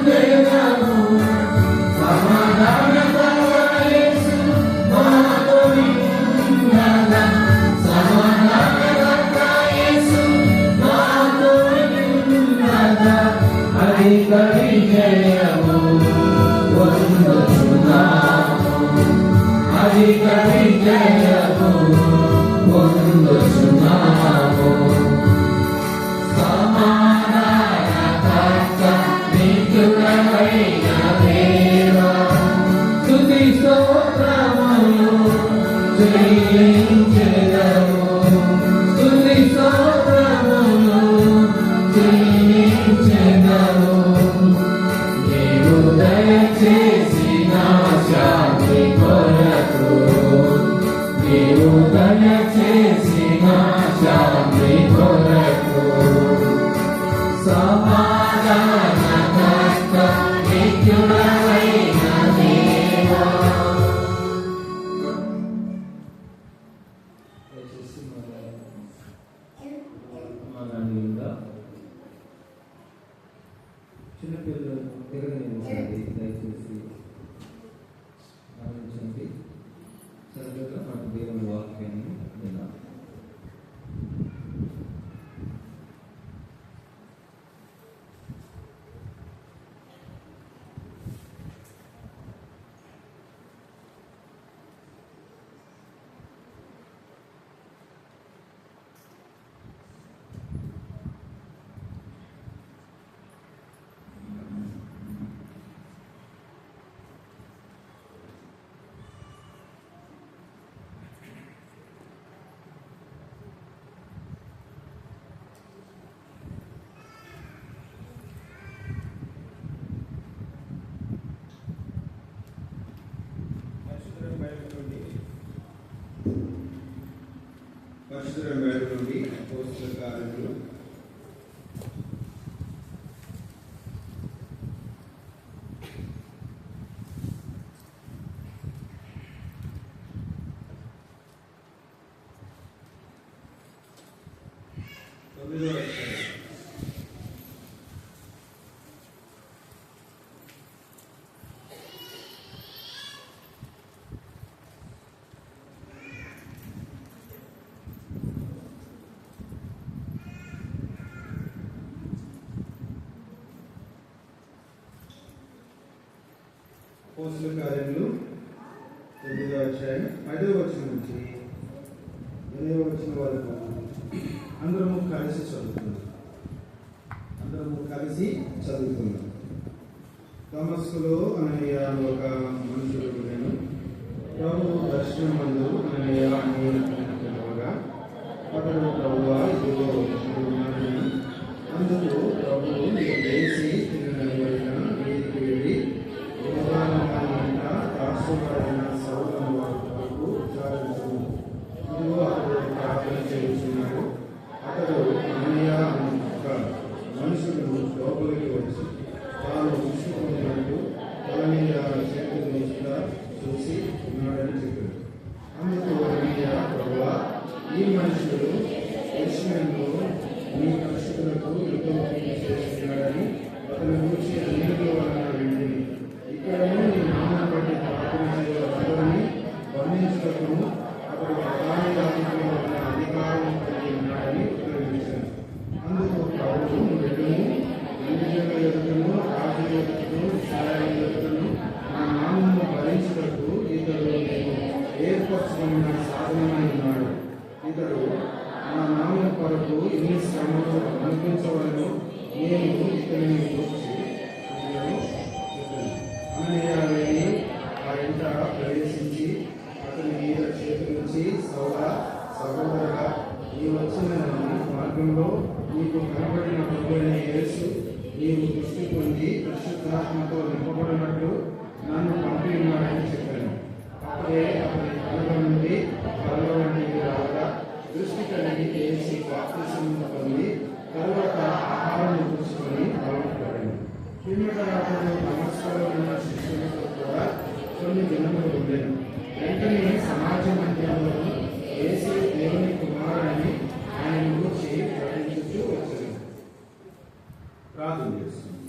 Jai కూడా చిన్నపిల్లలు తిరగనివ్వండి, దయచేసి గమనించండి. చక్కగా మన దేవుని వాక్యాన్ని వినాలి. పరిశుద్ధ బైబిల్ నుండి అపోస్తలుల కార్యములు 9వ అధ్యాయం. అపోస్తలుల కార్యములు 9వ అధ్యాయం 5వ వచనం నుంచి 8వ వచనం వరకు అందరము కలిసి చదువుతున్నాం. దమస్కులో అననీయ ఒక మనుషుడు నేను ప్రభు దర్శనం మందు అననీయ పిలవగా అతడు ప్రభువా ఇదిగో ఉన్నాడని, అందుకు ప్రభువు లేచి వీధికి వెళ్ళి రాష్ట్రపడిన సౌలను వరకు చాలించును. ఇదిగో అతడు ప్రార్థన చేస్తున్నాడు. అతడు అననీయ ఒక మనుషుడు లోపలికి వచ్చి తాను చూసుకున్నట్టు తల మీద చేతులు ఉంచుతా చూసి ఉన్నాడని చెప్పాడు. అందుకు అననీయ ప్రభువా, ఈ మనుషుడు యెరూషలేములో నీ పరిశుద్ధులకు యుద్ధం చేస్తున్నాడని అతని గురించి అనేక వలన వింటిని. ఇక్కడను నీ నామం బట్టి ప్రార్థన చేయవారిని వర్ణించుటకును అతడు ప్రధాన రాజకీయ వలన అధికారం కలిగి ఉన్నాడని ఉత్తరవించాను. అందుకు ప్రభువు వెళ్ళుము, ఇంద్రియుల ఎదుటను రాజుల ఎదుటను ఇశ్రాయేలు ఎదుటను నా నామమును భరించుటకు ఇతడు నేను ఏర్పరచుకున్న సాధనమై ఉన్నాడు. ఇతడు నా నామం కొరకు ఎన్ని శ్రమలు అనిపించవలను నేను ఇతని గురించి చెప్పాను. అననీయ వెళ్ళి ఆ ఇంట ప్రవేశించి అతని మీద చేతులుంచి సహోదరుడా, ఈ వచ్చిన మార్గంలో నీకు కనబడిన ప్రభువైన యేసు నీవు దృష్టి పొంది పరిశుద్ధాత్మతో నింపబడినట్టు నన్ను పంపి ఉన్నాడని చెప్పాను. అప్పుడే అతని కళ్ళ నుండి కళ్ళలోనికి రాగా దృష్టి కలిగి చేసి బాప్తిస్మం పొంది తరువాత ఆహారం పుచ్చుకొని బాగుపడాడు. పిమ్మట అతడు నమస్కారం ఉన్న శిష్యులతో కూడా కొన్ని దినములు ఉండేను. వెంటనే సమాజ మందిరంలో యేసు దేవుని కుమారుడని ఆయన గురించి ప్రకటించుతూ వచ్చాడు. ప్రార్థన చేస్తుంది.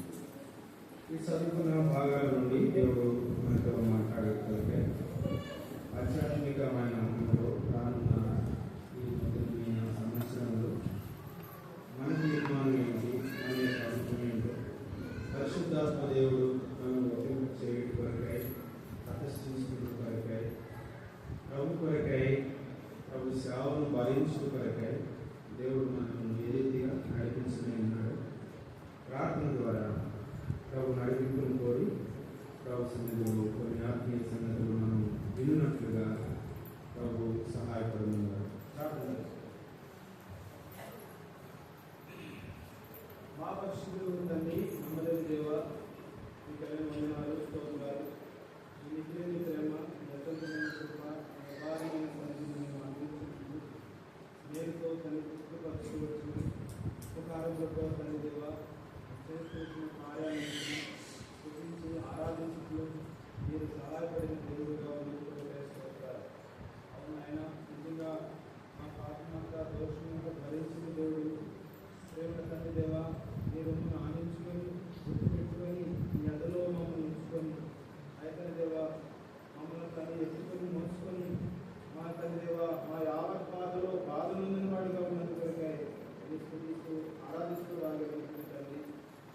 ఈ చదువుకున్న భాగాల నుండి దేవుడు మనతో మాట్లాడగలిగే ఆధ్యాత్మికమైన రానున్న ఈ మొదలైన సంవత్సరంలో మన తీర్మానం ఏంటి, మన యొక్క అనుభవం ఏంటో పరిశుద్ధాత్మ దేవుడు మనం ఒప్పింపు చేయడం కొరకై, ప్రతిష్ఠించడం కొరకై, ప్రభు కొరకై, ప్రభు సేవను భరించడం కొరకై దేవుడు మనల్ని ఏ రీతిగా నడిపించనే ఉన్నాడు. ప్రార్థన ద్వారా ప్రభు నడిపింపును కోరి ప్రభు సన్నిధిలో కొన్ని ఆత్మీయ సంగతులు మనం విన్నట్లుగా ప్రభు సహాయపడుతున్నారు. ప్రార్థన. మా పరిశుద్ధులు తండ్రి, నమ్మలేని దేవ, మీ కలిగిన వందనాలు, స్తోత్రాలు. మీ నిత్యమైన ప్రేమ, దత్తమైన కృప, అపారమైన సన్నిధిని మేము అందించుకుంటూ నేరుతో తల్లి పుట్టుపరచుకోవచ్చు. ఉపకారంలో తండ్రి దేవ చేస్తున్న కార్యాలను గురించి ఆరాధించుతూ మీరు సహాయపడిన దేవుడుగా స్తోత్రాలు. అవును ఆయన, నిజంగా మా పాపమంతా దోషమంతా భరించిన దేవుడు, ప్రేమ రొమ్మును ఆనించుకొని గుర్తుపెట్టుకొని మీ అదలో మమ్మల్ని ఉంచుకొని అయితే దేవ మమ్మల్ని తను ఎత్తుకొని మోసుకొని మా తండ్రి దేవ మా యావత్ బాధలు వాడిగా ఉన్నది కొరకై స్థుతిస్తూ ఆరాధిస్తూ రాగలుగుతుంది తండ్రి.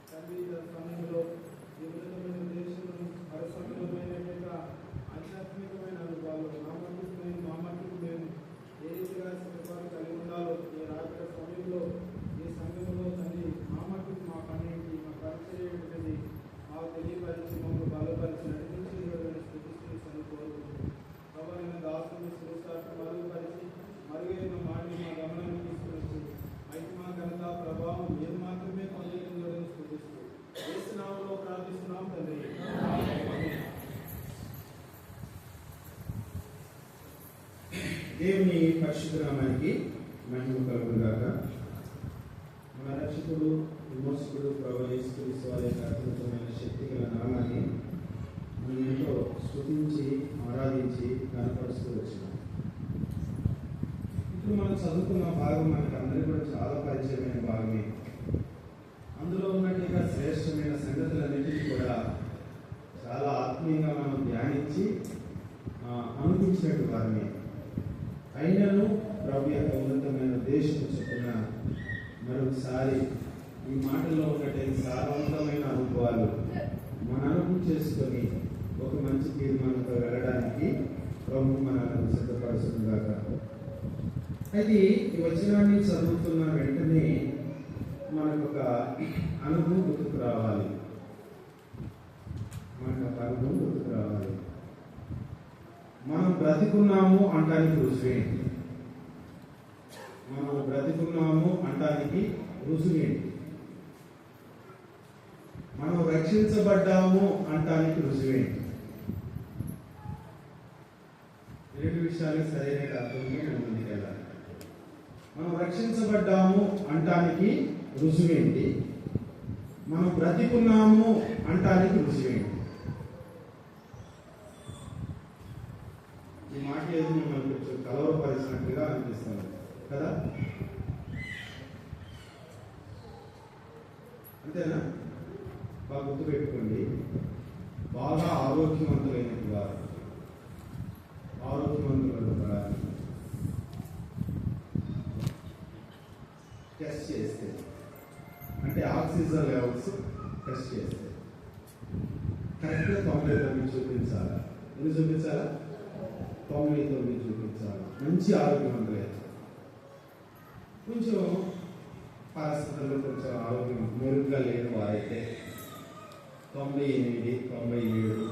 తండ్రి ఈ సమయంలో ఈ ఉన్నతమైన దేశంలో పరసమైనటువంటి ఆధ్యాత్మికమైన అనుభవాలు మా మట్టుకు మేము ఏ రీతిగా సిద్ధపాటు కలిగి ఉండాలో ఈ రాత్రి సమయంలో ఈ సమయంలో తండ్రి మా మట్టుకు మా పని ఏంటి, మా పరిచయం ఏంటిది మాకు తెలియపరిచి మమ్మల్ని బలపరిచి నడిపించి స్థితిని కోరుకుంటుంది. ప్రభావైన దాసుని శ్రేష్ఠ బలపరిచి మరుగైన మాని మా గమనాన్ని తీసుకుని మహిమ ఘనత ప్రభావం మీరు మాత్రమే పొందుతుందని స్థుతిస్తూ యేసునామములో ప్రార్థిస్తున్నాం తండ్రి. దేవుని పరిశుద్ధ నామానికి మహిమ కలుగును గాక. మన రక్షకుడు విమోచకుడు ప్రభువు యేసు క్రీస్తు వారి యొక్క అద్భుతమైన శక్తి గల నామాన్ని మనం ఎంతో స్తుతించి ఆరాధించి కనపరుస్తూ వచ్చినాం. ఇప్పుడు మనం చదువుకున్న భాగం మనకు అందరికీ కూడా చాలా పరిచయమైన భాగమే. అందులో ఉన్నట్టుగా శ్రేష్టమైన సంగతులన్నింటినీ కూడా చాలా ఆత్మీయంగా మనం ధ్యానించి అనిపించినట్టు వారిని అయినను ప్రభు యొక్క ఉన్నతమైన ఉద్దేశం చొప్పున మరొకసారి ఈ మాటల్లో ఉన్నటువంటి సారవంతమైన అనుభవాలు మన అనుభవం చేసుకొని ఒక మంచి తీర్మానంతో వెళ్ళడానికి ప్రభు మనల్ని సిద్ధపరుస్తుందాక. అయితే ఈ వచనాన్ని చదువుతున్న వెంటనే మనకు ఒక అనుభవం గుర్తుకు రావాలి. మనం బ్రతికున్నాము అంటానికి రుజువేంటి? మనం బ్రతికున్నాము అంటానికి రుజువేంటి? మనం రక్షించబడ్డాము అంటానికి రుజువేంటి? రెండు విషయాలు సరైన అర్థంలో మనం ముందుకెళ్ళాలి. మనం రక్షించబడ్డాము అంటానికి రుజువేంటి? మనం బ్రతికున్నాము అంటానికి రుజువేంటి? ఈ మాట ఏదో మిమ్మల్ని కొంచెం కలవరపరిచినట్టుగా అనిపిస్తుంది కదా? అంతేనా? బాగా గుర్తుపెట్టుకోండి. బాగా ఆరోగ్యవంతులైనటువంటి వారు టెస్ట్ చేస్తే, అంటే ఆక్సిజన్ లెవెల్స్ టెస్ట్ చేస్తే కరెక్ట్గా 99 చూపించాలా? ఎన్ని చూపించాలా? 99 చూపించాలి. మంచి ఆరోగ్యవంతులే. కొంచెం పరిస్థితుల్లో కొంచెం ఆరోగ్యం మెరుగ్గా లేని వారైతే 98, 97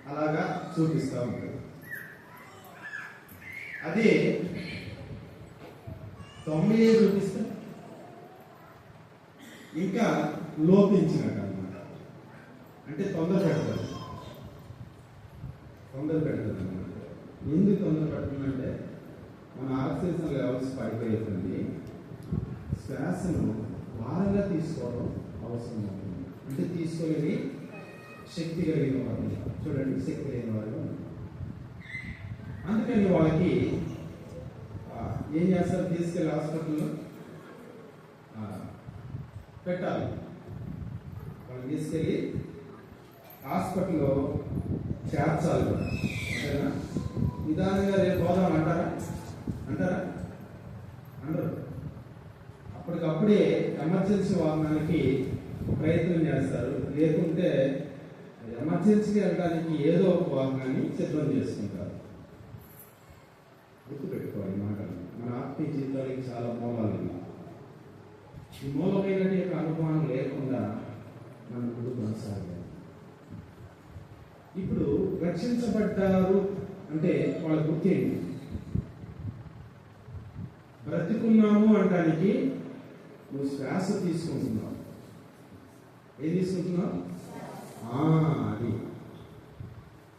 అలాగా చూపిస్తూ ఉంటారు. అదే 90 చూపిస్తే ఇంకా లోపించినట్టు అన్నమాట. అంటే తొందర పెడతారు అన్నమాట. ఎందుకు తొందర పెడుతుందంటే మన ఆక్సిజన్ లెవెల్స్ పడిపోతుంది. శ్వాసను భారంగా తీసుకోవడం అవసరం అవుతుంది. అంటే తీసుకోలేని శక్తి కలిగిన వారు చూడండి, శక్తి లేని వారు. అందుకని వాళ్ళకి ఏం చేస్తారు? తీసుకెళ్ళి హాస్పిటల్లో పెట్టాలి. వాళ్ళు తీసుకెళ్ళి హాస్పిటల్లో చేర్చాలి కూడా. అంతేనా? నిదానంగా రేపు పోదాం అంటారా? అనరు. అప్పటికప్పుడే ఎమర్జెన్సీ వాహనానికి ప్రయత్నం చేస్తారు. లేకుంటే ఎమర్జెన్సీకి వెళ్ళడానికి ఏదో ఒక వాహనాన్ని సిద్ధం చేసుకుంటారు. గుర్తుపెట్టుకోవాలి మాటలు. మన ఆత్మీయ జీవితానికి చాలా మూలాలు ఉన్నాయి. ఈ మూలమైన అనుభవం లేకుండా మనం ముందు కొనసాగాలి. ఇప్పుడు రక్షించబడ్డారు అంటే వాళ్ళ గుర్తు ఏంటి? బ్రతికున్నాము అంటానికి నువ్వు శ్వాస తీసుకుంటున్నావు. ఏం తీసుకుంటున్నావు? అది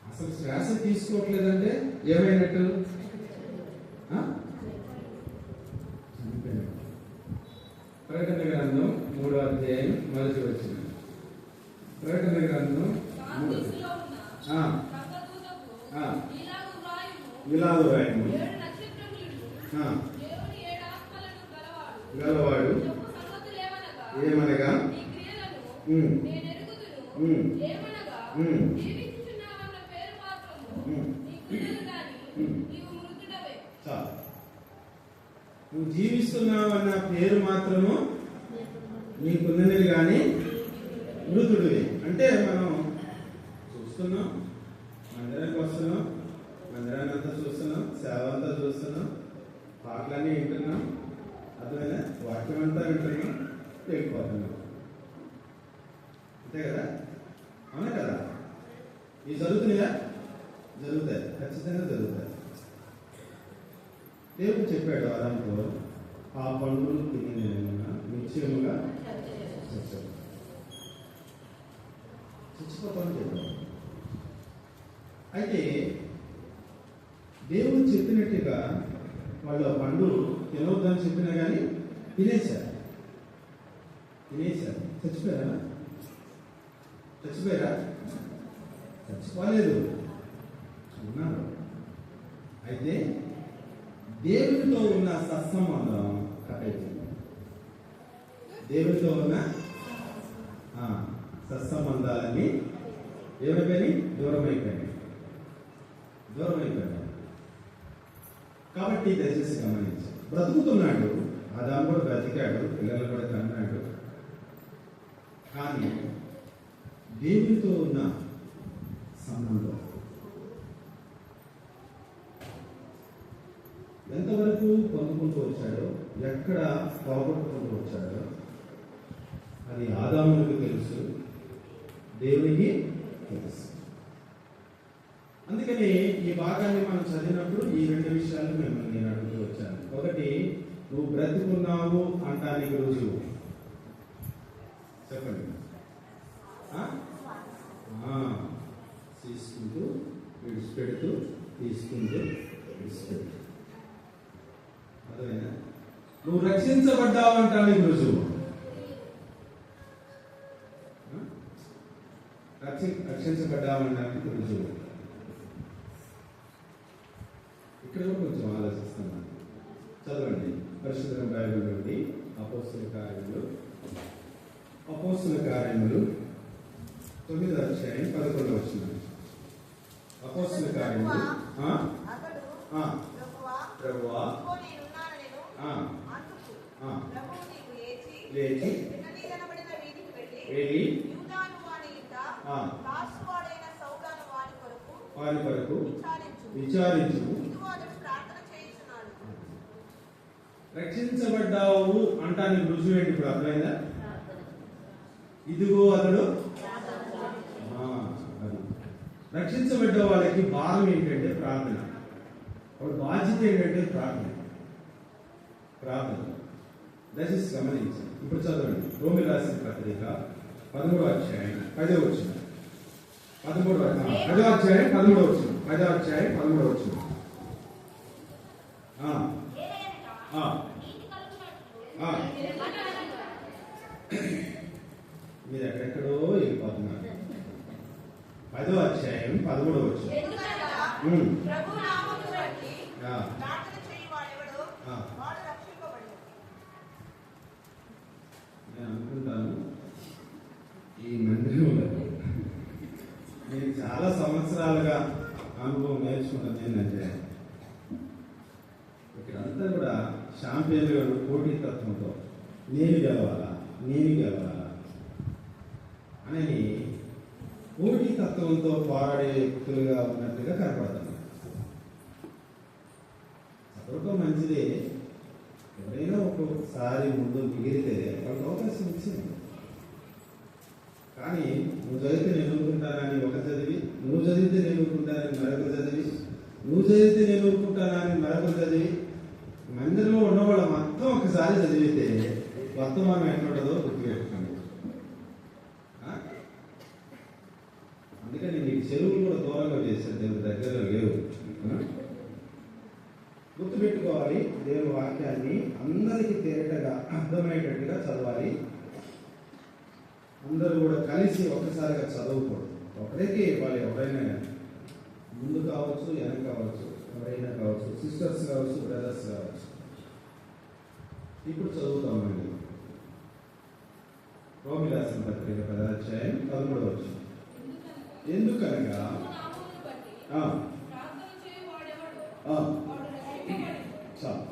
అసలు శ్వాస తీసుకోవట్లేదంటే ఏమైనట్టు? ప్రకటన గ్రంథం 3వ అధ్యాయం 1వ వచనం. ప్రకటన గ్రంథం ఇలాగు రాయము గలవాడు ఏమనగా నీ క్రియలను ఉమ్, నేనెరుగుదును. ఉమ్, ఏమనగా ఉమ్, జీవించుచున్నావన్న పేరు మాత్రము ఉమ్. నీకున్నది గాని ఉమ్. నీవు మృతుడవే. చాలు. నువ్వు జీవిస్తున్నావన్న పేరు మాత్రము నీకున్నది కానీ మృతుడివి. అంటే మనం చూస్తున్నాం, మందిరానికి వస్తున్నాం, మందిరాన్ని అంతా చూస్తున్నాం, సేవ అంతా చూస్తున్నాం, పాటలన్నీ వింటున్నాం, అర్థమైనా వాక్యం అంతా వింటున్నాం, వెళ్ళిపోతున్నాం. అంతే కదా? అవునా కదా? ఇవి జరుగుతున్నాయా? జరుగుతాయి, ఖచ్చితంగా జరుగుతాయి. దేవుడు చెప్పాడు ఆదాముతో, ఆ పండును తిని నిశ్చయముగా చచ్చిపోతామని చెప్పాడు. అయితే దేవుడు చెప్పినట్టుగా వాళ్ళు ఆ పండు తినవద్దని చెప్పినా కానీ తినేశారు. చచ్చిపోయారా? చచ్చిపోలేదు, ఉన్నారు. అయితే దేవునితో ఉన్న సత్సంబంధం కట్ అయిపోయింది. దేవునితో ఉన్న సత్సంబంధాలన్నీ ఏమైపోయినాయి? దూరం అయిపోయినాయి. కాబట్టి దయచేసి గమనించి, బ్రతుకుతున్నాడు, ఆదాము కూడా బ్రతికాడు, పిల్లలు కూడా కన్నాడు. కానీ దేవునితో ఉన్న సంబంధం ఎంతవరకు పొందుకుంటూ వచ్చాడో, ఎక్కడ పోగొట్టుకుంటూ వచ్చాడో అది ఆదామునికి తెలుసు, దేవునికి తెలుసు. అందుకని ఈ భాగాన్ని మనం చదివినప్పుడు ఈ రెండు విషయాలు మిమ్మల్ని నేను అడుగుతూ వచ్చాను. ఒకటి, నువ్వు బ్రతుకున్నావు అంటానికి రుజువు చెప్పండి. తీసుకుంటూ విడిచిపెడుతూ, తీసుకుంటూ విడిచిపెడుతూ. అర్థమైనా? నువ్వు రక్షించబడ్డావు అంటానికి రుజువు. రక్షించబడ్డావు అంటానికి రుజువు. ఇక్కడ కూడా కొంచెం ఆలోచిస్తున్నాను. చదవండి పరిశుద్ధ బైబిల్ నుండి అపోస్తుల కార్యములు 9వ అధ్యాయం 11వ వచనం. అపోస్తుల కార్యములు ప్రభువా లేచి వెళ్ళి వారి కొరకు విచారించు. రక్షించబడ్డావు అంటానికి రుజువు ఏంటి? ఇప్పుడు అర్థమైందా? ఇదిగో అతడు. అది రక్షించబడ్డ వాళ్ళకి భారం ఏంటంటే ప్రార్థన. వాడు బాధ్యత ఏంటంటే ప్రార్థన. దయచేసి గమనించండి. ఇప్పుడు చదవండి రోమి రాసిన పత్రిక 13వ అధ్యాయం 10వ వచనం. 10వ అధ్యాయం 13వ వచనం. 10వ అధ్యాయం 13వ వచనం. మీరు ఎక్కడెక్కడో వెళ్ళిపోతున్నారు. 10వ అధ్యాయం 13వ వచనం. నేను అనుకుంటాను, ఈ మందిరంలో నేను చాలా సంవత్సరాలుగా అనుభవం నేర్చుకున్నది ఏంటంటే, ఇక్కడంతా కూడా షాంపియన్ గారు పోటీతత్వంతో నేను గెలవాలా అని పోటీతత్వంతో పోరాడే వ్యక్తులుగా ఉన్నట్టుగా కనపడుతుంది. చదువుకో మంచిదే, ఎవరైనా ఒక్కొక్కసారి ముందు మిగిలితే వాళ్ళకి అవకాశం ఇచ్చింది. కానీ నువ్వు చదివితే నేను ఊరుకుంటానని ఒక చదివి, నువ్వు చదివితే నేను ఊరుకుంటానని మరొకరు చదివి, నువ్వు చదివితే నేను ఊరుకుంటానని మరొకరు చదివి, మందిరంలో ఉన్నవాళ్ళు మొత్తం ఒకసారి చదివితే వర్తమానం ఎట్లుంటుందో గుర్తుపెట్టుకోండి. అందుకని నీకు చెరువులు కూడా దూరంగా చేశాను, దేవుడి దగ్గరలో లేవు. గుర్తుపెట్టుకోవాలి, దేవుని వాక్యాన్ని అందరికీ తేటగా అర్థమయ్యేటట్టుగా చదవాలి. అందరూ కూడా కలిసి ఒక్కసారిగా చదవకూడదు. ఒకరికి వాళ్ళు ఎవరైనా ముందు కావచ్చు, వెనక కావచ్చు, ఎవరైనా కావచ్చు, సిస్టర్స్ కావచ్చు, బ్రదర్స్ కావచ్చు. ఇప్పుడు చదువుతామండి. రోమి రాసిన పత్రిక 10వ అధ్యాయం 13వ వచనం. ఎందుకనగా నామమును బట్టి ఆ, ప్రార్థన చేయువాడెవడో ఆ, వాడు రక్షింపబడెను. చాలు.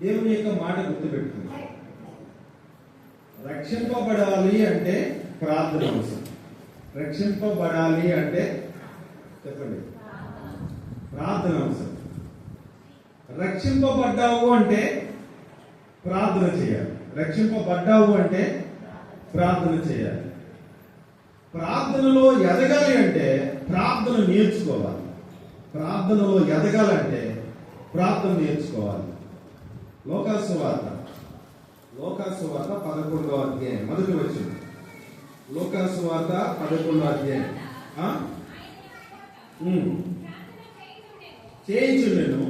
దేవుని యొక్క మాట గుర్తుపెట్టుకుంది. రక్షింపబడాలి అంటే ప్రార్థన అవసరం. రక్షింపబడాలి అంటే చెప్పండి, ప్రార్థన అవసరం. రక్షింపబడ్డావు అంటే ప్రార్థన చేయాలి. రక్షింపబడ్డావు అంటే ప్రార్థన చేయాలి. ప్రార్థనలో ఎదగాలి అంటే ప్రార్థన నేర్చుకోవాలి. ప్రార్థనలో ఎదగాలంటే ప్రార్థన నేర్చుకోవాలి. లోకాసు వార్త 11వ అధ్యాయం మొదటి వచ్చింది. లోకాసు వార్త 11వ అధ్యాయం చేయించుండెను.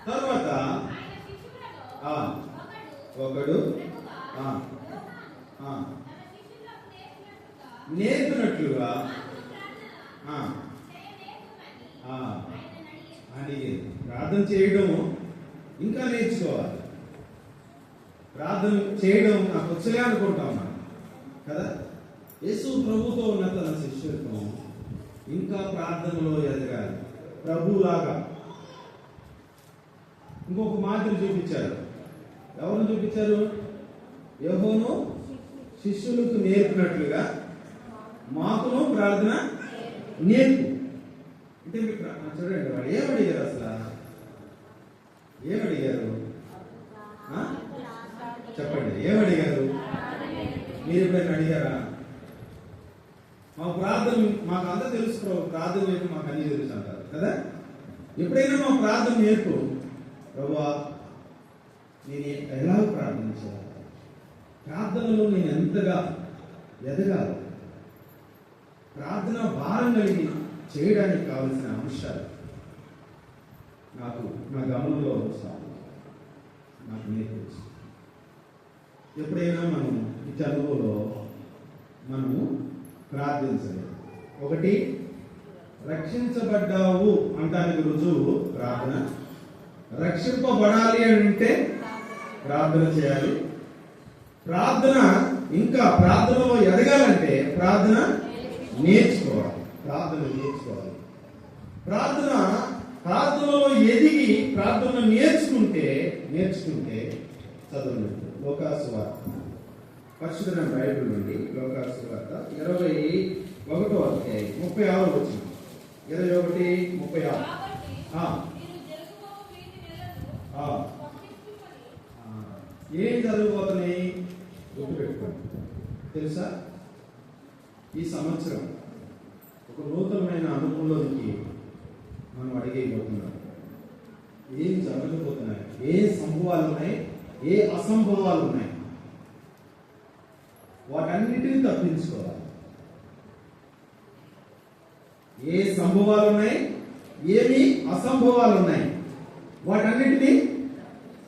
తర్వాత ఒకడు నేర్పినట్లుగా అడిగి ప్రార్థన చేయడం ఇంకా నేర్చుకోవాలి. ప్రార్థన చేయడం నాకు వచ్చలే అనుకుంటాం మనం కదా. యేసు ప్రభుతో ఉన్న తన శిష్యుత్వం ఇంకా ప్రార్థనలో ఎదగాలి. ప్రభులాగా ఇంకొక మాదిరి చూపించారు. ఎవరిని చూపించారు? యెహోవాను శిష్యులకు నేర్పినట్లుగా మాకును ప్రార్థన నేర్పు. అంటే మీకు చూడండి, వాడు ఏమడిగారు? అసలు ఏమడిగారు? చెప్పండి, ఏమడిగారు? మీరు ఎప్పుడైనా అడిగారా? మాకు ప్రార్థన, మాకు అంతా తెలుసు ప్రభు, ప్రార్థన నేర్పు, మాకు అన్ని తెలుసు అంటారు కదా. ఎప్పుడైనా మా ప్రార్థన నేర్పు ప్రభువా, నేను ఎలా ప్రార్థన చేయాలి, ప్రార్థనలో నేను ఎంతగా ఎదగాలి, ప్రార్థన భారం కలిగి చేయడానికి కావలసిన అంశాలు నాకు నా గమనంలో వస్తాను, నాకు నేర్పించు. ఎప్పుడైనా మనం ఈ చదువులో మనము ప్రార్థించాలి. ఒకటి, రక్షించబడ్డావు అంటానికి రుజువు ప్రార్థన. రక్షింపబడాలి అంటే ప్రార్థన చేయాలి. ప్రార్థన ఇంకా ప్రార్థనలో ఎదగాలంటే ప్రార్థన నేర్చుకోవాలి. ప్రార్థన నేర్చుకోవాలి. ప్రార్థనలో ఎదిగి ప్రార్థన నేర్చుకుంటే చదవండి. లోకాసు వార్త, పరిశుద్ధ బైబిల్ నుండి లోకాసు వార్త 21వ అధ్యాయం 36వ వచనం. 21:36. కాబట్టి మీరు జరగబోవు వీటి నెలను పట్టించుకొని ఏం జరగబోతున్నాయి గుర్తుపెట్టుకోండి. తెలుసా, ఈ సంవత్సరం ఒక నూతనమైన అనుభవంలోనికి మనం అడిగేయబోతున్నాం. ఏం జరగబోతున్నాయి, ఏ సంభవాలు ఉన్నాయి, ఏ అసంభవాలు ఉన్నాయి, వాటన్నిటిని తప్పించుకోవాలి. ఏ సంభవాలు ఉన్నాయి, ఏమి అసంభవాలు ఉన్నాయి, వాటన్నిటిని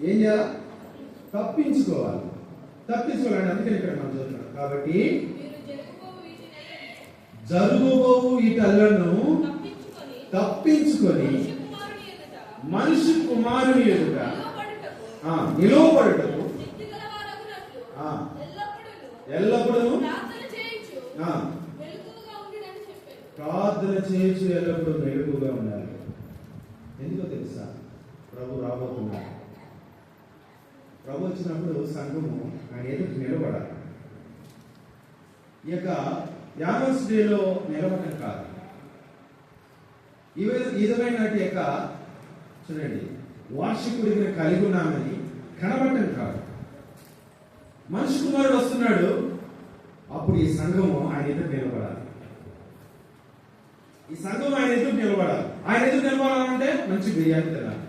ఏం చేయాలి? తప్పించుకోవాలి. అందుకని ఇక్కడ మనం చూస్తున్నాం. కాబట్టి జరుగుబోవు వీటలను తప్పించుకొని మనిషి కుమారుని ఎదుట నిలువబడుటకు ఎల్లప్పుడూ ప్రార్థన చేయొచ్చు, ఎల్లప్పుడూ మెలకుగా ఉండాలి. ఎందుకో తెలుసా, ప్రభు రాబోతున్నాడు. ప్రభు వచ్చినప్పుడు సంఘము ఆయన ఎదుటి నిలబడాలి. ఈ యొక్క యానోస్ డేలో నిలబడటం కాదు, ఈ విధమైన యొక్క చూడండి వార్షికుడిని కలిగి ఉన్నామని కనబడటం కాదు. మనిషి కుమారుడు వస్తున్నాడు, అప్పుడు ఈ సంఘము ఆయన ఎదురు నిలబడాలి. ఈ సంఘం ఆయన ఎదురు నిలబడాలి. ఆయన ఎదురు నిలబడాలంటే మంచి బిర్యానీ తినాలి.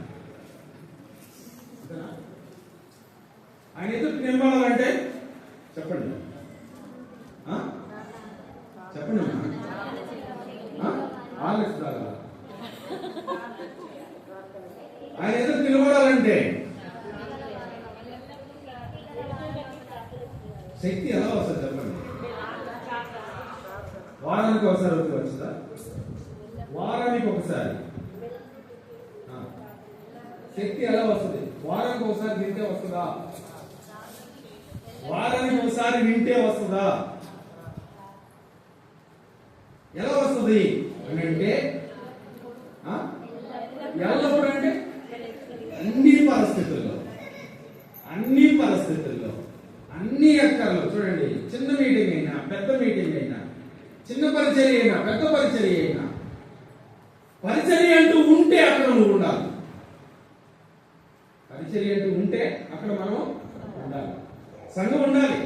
ఆయన ఎదురు నిలబడాలంటే చెప్పండి, చెప్పండి ఆయన ఎదురు నిలబడాలంటే శక్తి ఎలా వస్తుంది చెప్పండి? వారానికి ఒకసారి వచ్చిందా? వారానికి ఒకసారి శక్తి ఎలా వస్తుంది? వారానికి ఒకసారి తింటే వస్తుందా? వారానికి ఒకసారి వింటే వస్తుందా? ఎలా వస్తుంది అని అంటే ఎల్లప్పుడు అంటే అన్ని పరిస్థితుల్లో అన్ని అక్కర్లు చూడండి. చిన్న మీటింగ్ అయినా పెద్ద మీటింగ్ అయినా, చిన్న పరిచర్య అయినా పెద్ద పరిచర్య అయినా, పరిచర్య అంటూ ఉంటే అక్కడ నువ్వు ఉండాలి. పరిచర్య అంటూ ఉంటే అక్కడ మనం ఉండాలి. సంఘం ఉండాలి.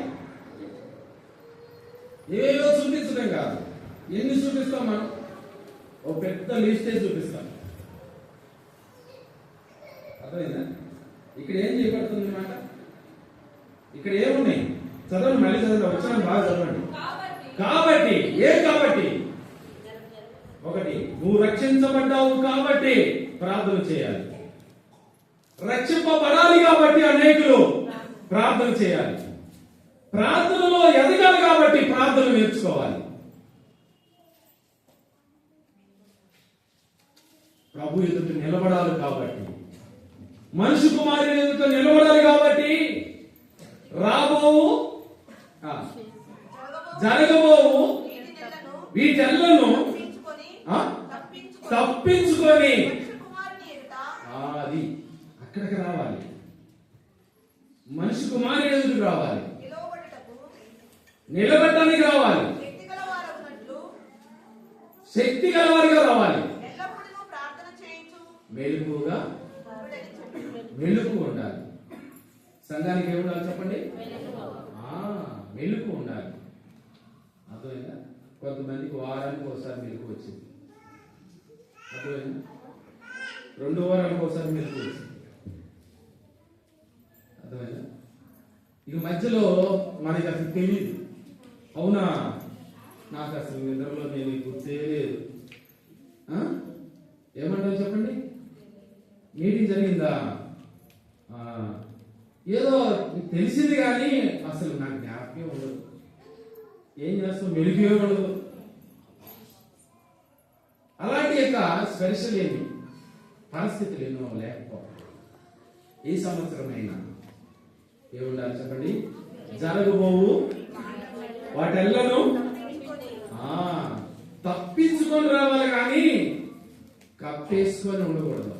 ఏవేవో చూపించడం కాదు. ఎన్ని చూపిస్తాం మనం? ఓ పెద్ద లిస్టే చూపిస్తాం. అర్థమైందా? ఇక్కడ ఏం చేయబడుతుంది అన్నమాట? ఇక్కడ ఏమున్నాయి? చదవండి, మళ్ళీ చదవండి, వచ్చిన బాగా చదవండి. కాబట్టి కాబట్టి ఒకటి, నువ్వు రక్షించబడ్డావు కాబట్టి ప్రార్థన చేయాలి. రక్షింపబడాలి కాబట్టి అనేకులు ప్రార్థన చేయాలి. ప్రార్థనలో ఎదగాలి కాబట్టి ప్రార్థన నేర్చుకోవాలి. ప్రభు ఎదుట నిలబడాలి కాబట్టి, మనిషి కుమారుని ఎదుట నిలబడాలి కాబట్టి, రాబోవు జరగబోవు వీటెల్లను తప్పించుకొని అది అక్కడికి రావాలి. మనిషి కుమారుని ఎదుటికి రావాలి, నిలబెట్టడానికి రావాలి, శక్తి గలవారిగా రావాలి. మెలుకు ఉండాలి. సంఘానికి ఏమి ఉండాలి చెప్పండి? మెలుకు ఉండాలి. అర్థమైందా? కొంతమందికి వారానికి ఒకసారి మెలుకు వచ్చింది. అర్థమైందా? 2 వారాలకు ఒకసారి మెలుకు వచ్చింది. అర్థమైందా? ఇక మధ్యలో మనకి అసలు తెలియదు. అవునా, నాకు అసలు నిద్రలో నేను గుర్తే లేదు. ఏమంటారు చెప్పండి? మీటింగ్ జరిగిందా? ఏదో తెలిసింది కానీ అసలు నాకు జ్ఞాపకం ఉండదు. ఏం చేస్తాం? మెలుగే ఉండదు. అలాంటి యొక్క స్పెషల్ ఏమి పరిస్థితులు ఎన్నో లేకపోవడం. ఈ సంవత్సరమైనా ఏముండాలి చెప్పండి? జరగబోవు వాటెల్లను తప్పించుకొని రావాలి కానీ కప్పేసుకొని ఉండకూడదు.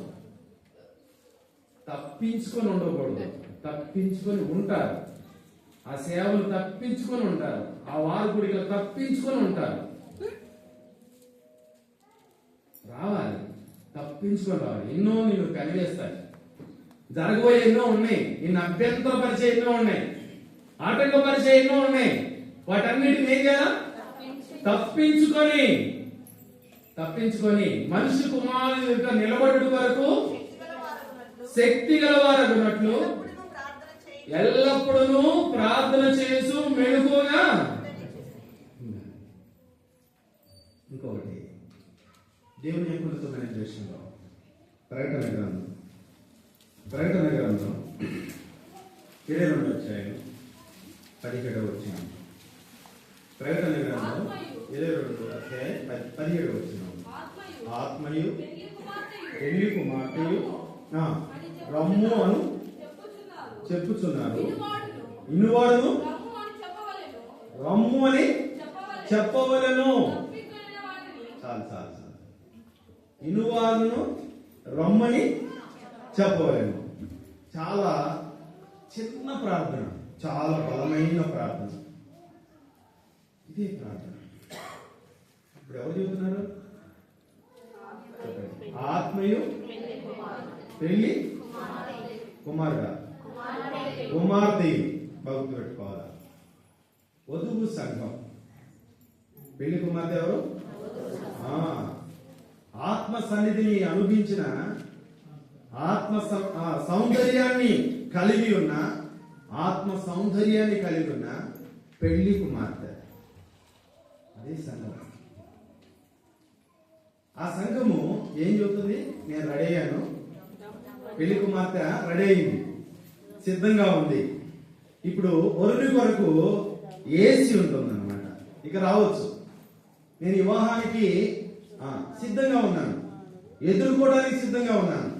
తప్పించుకొని ఉంటారు. ఆ సేవలు తప్పించుకొని ఉంటారు. ఆ వార్పుడిగా తప్పించుకొని ఉంటారు. రావాలి, తప్పించుకొని రావాలి. ఎన్నో నిన్ను కలిగేస్తాయి. జరగబోయే ఎన్నో ఉన్నాయి. నిన్ను అభ్యంతరపరిచే ఎన్నో ఉన్నాయి. ఆటంకపరిచే ఎన్నో ఉన్నాయి. వాటన్నిటిని ఏం చేయాలి? తప్పించుకొని మనిషి కుమారుని యొక్క నిలబడు వరకు శక్తి గలవారగునట్లు ఎల్లప్పుడూ ప్రార్థన చేసు మెలుకుగా. ఇంకొకటి, దేవుని యొక్క దేశంలో ప్రకటన గ్రంథం 22వ అధ్యాయం 17వ వచనం. ప్రకటన గ్రంథం 22వ అధ్యాయం 17వ వచనం. ఆత్మయు పెళ్లి కుమార్తెయు రమ్ము అను చెప్పుచున్నారు. ఇనువాడును రమ్ము అని చెప్పవలెను. చాలు. ఇనువాడును రమ్మని చెప్పవలెను. చాలా చిన్న ప్రార్థన, చాలా బలమైన ప్రార్థన. ఇదే ప్రార్థన. ఇప్పుడు ఎవరు చెబుతున్నారు? ఆత్మయు పెళ్లి కుమారుడు కుమార్తెయు భక్తి పెట్టుకోవాలా. వధువు సంఘం. పెళ్లి కుమార్తె ఎవరు? ఆత్మ సన్నిధిని అనుభవించిన, ఆత్మ సౌందర్యాన్ని కలిగి ఉన్న పెళ్లి కుమార్తె. అదే సంఘం. ఆ సంఘము ఏం చెబుతుంది? నేను రెడీ అయ్యాను. పెళ్లి కుమార్తె రెడీ అయింది, సిద్ధంగా ఉంది. ఇప్పుడు వరుని కొరకు ఏసీ ఉంటుంది అన్నమాట. ఇక రావచ్చు. నేను వివాహానికి సిద్ధంగా ఉన్నాను, ఎదుర్కోవడానికి సిద్ధంగా ఉన్నాను.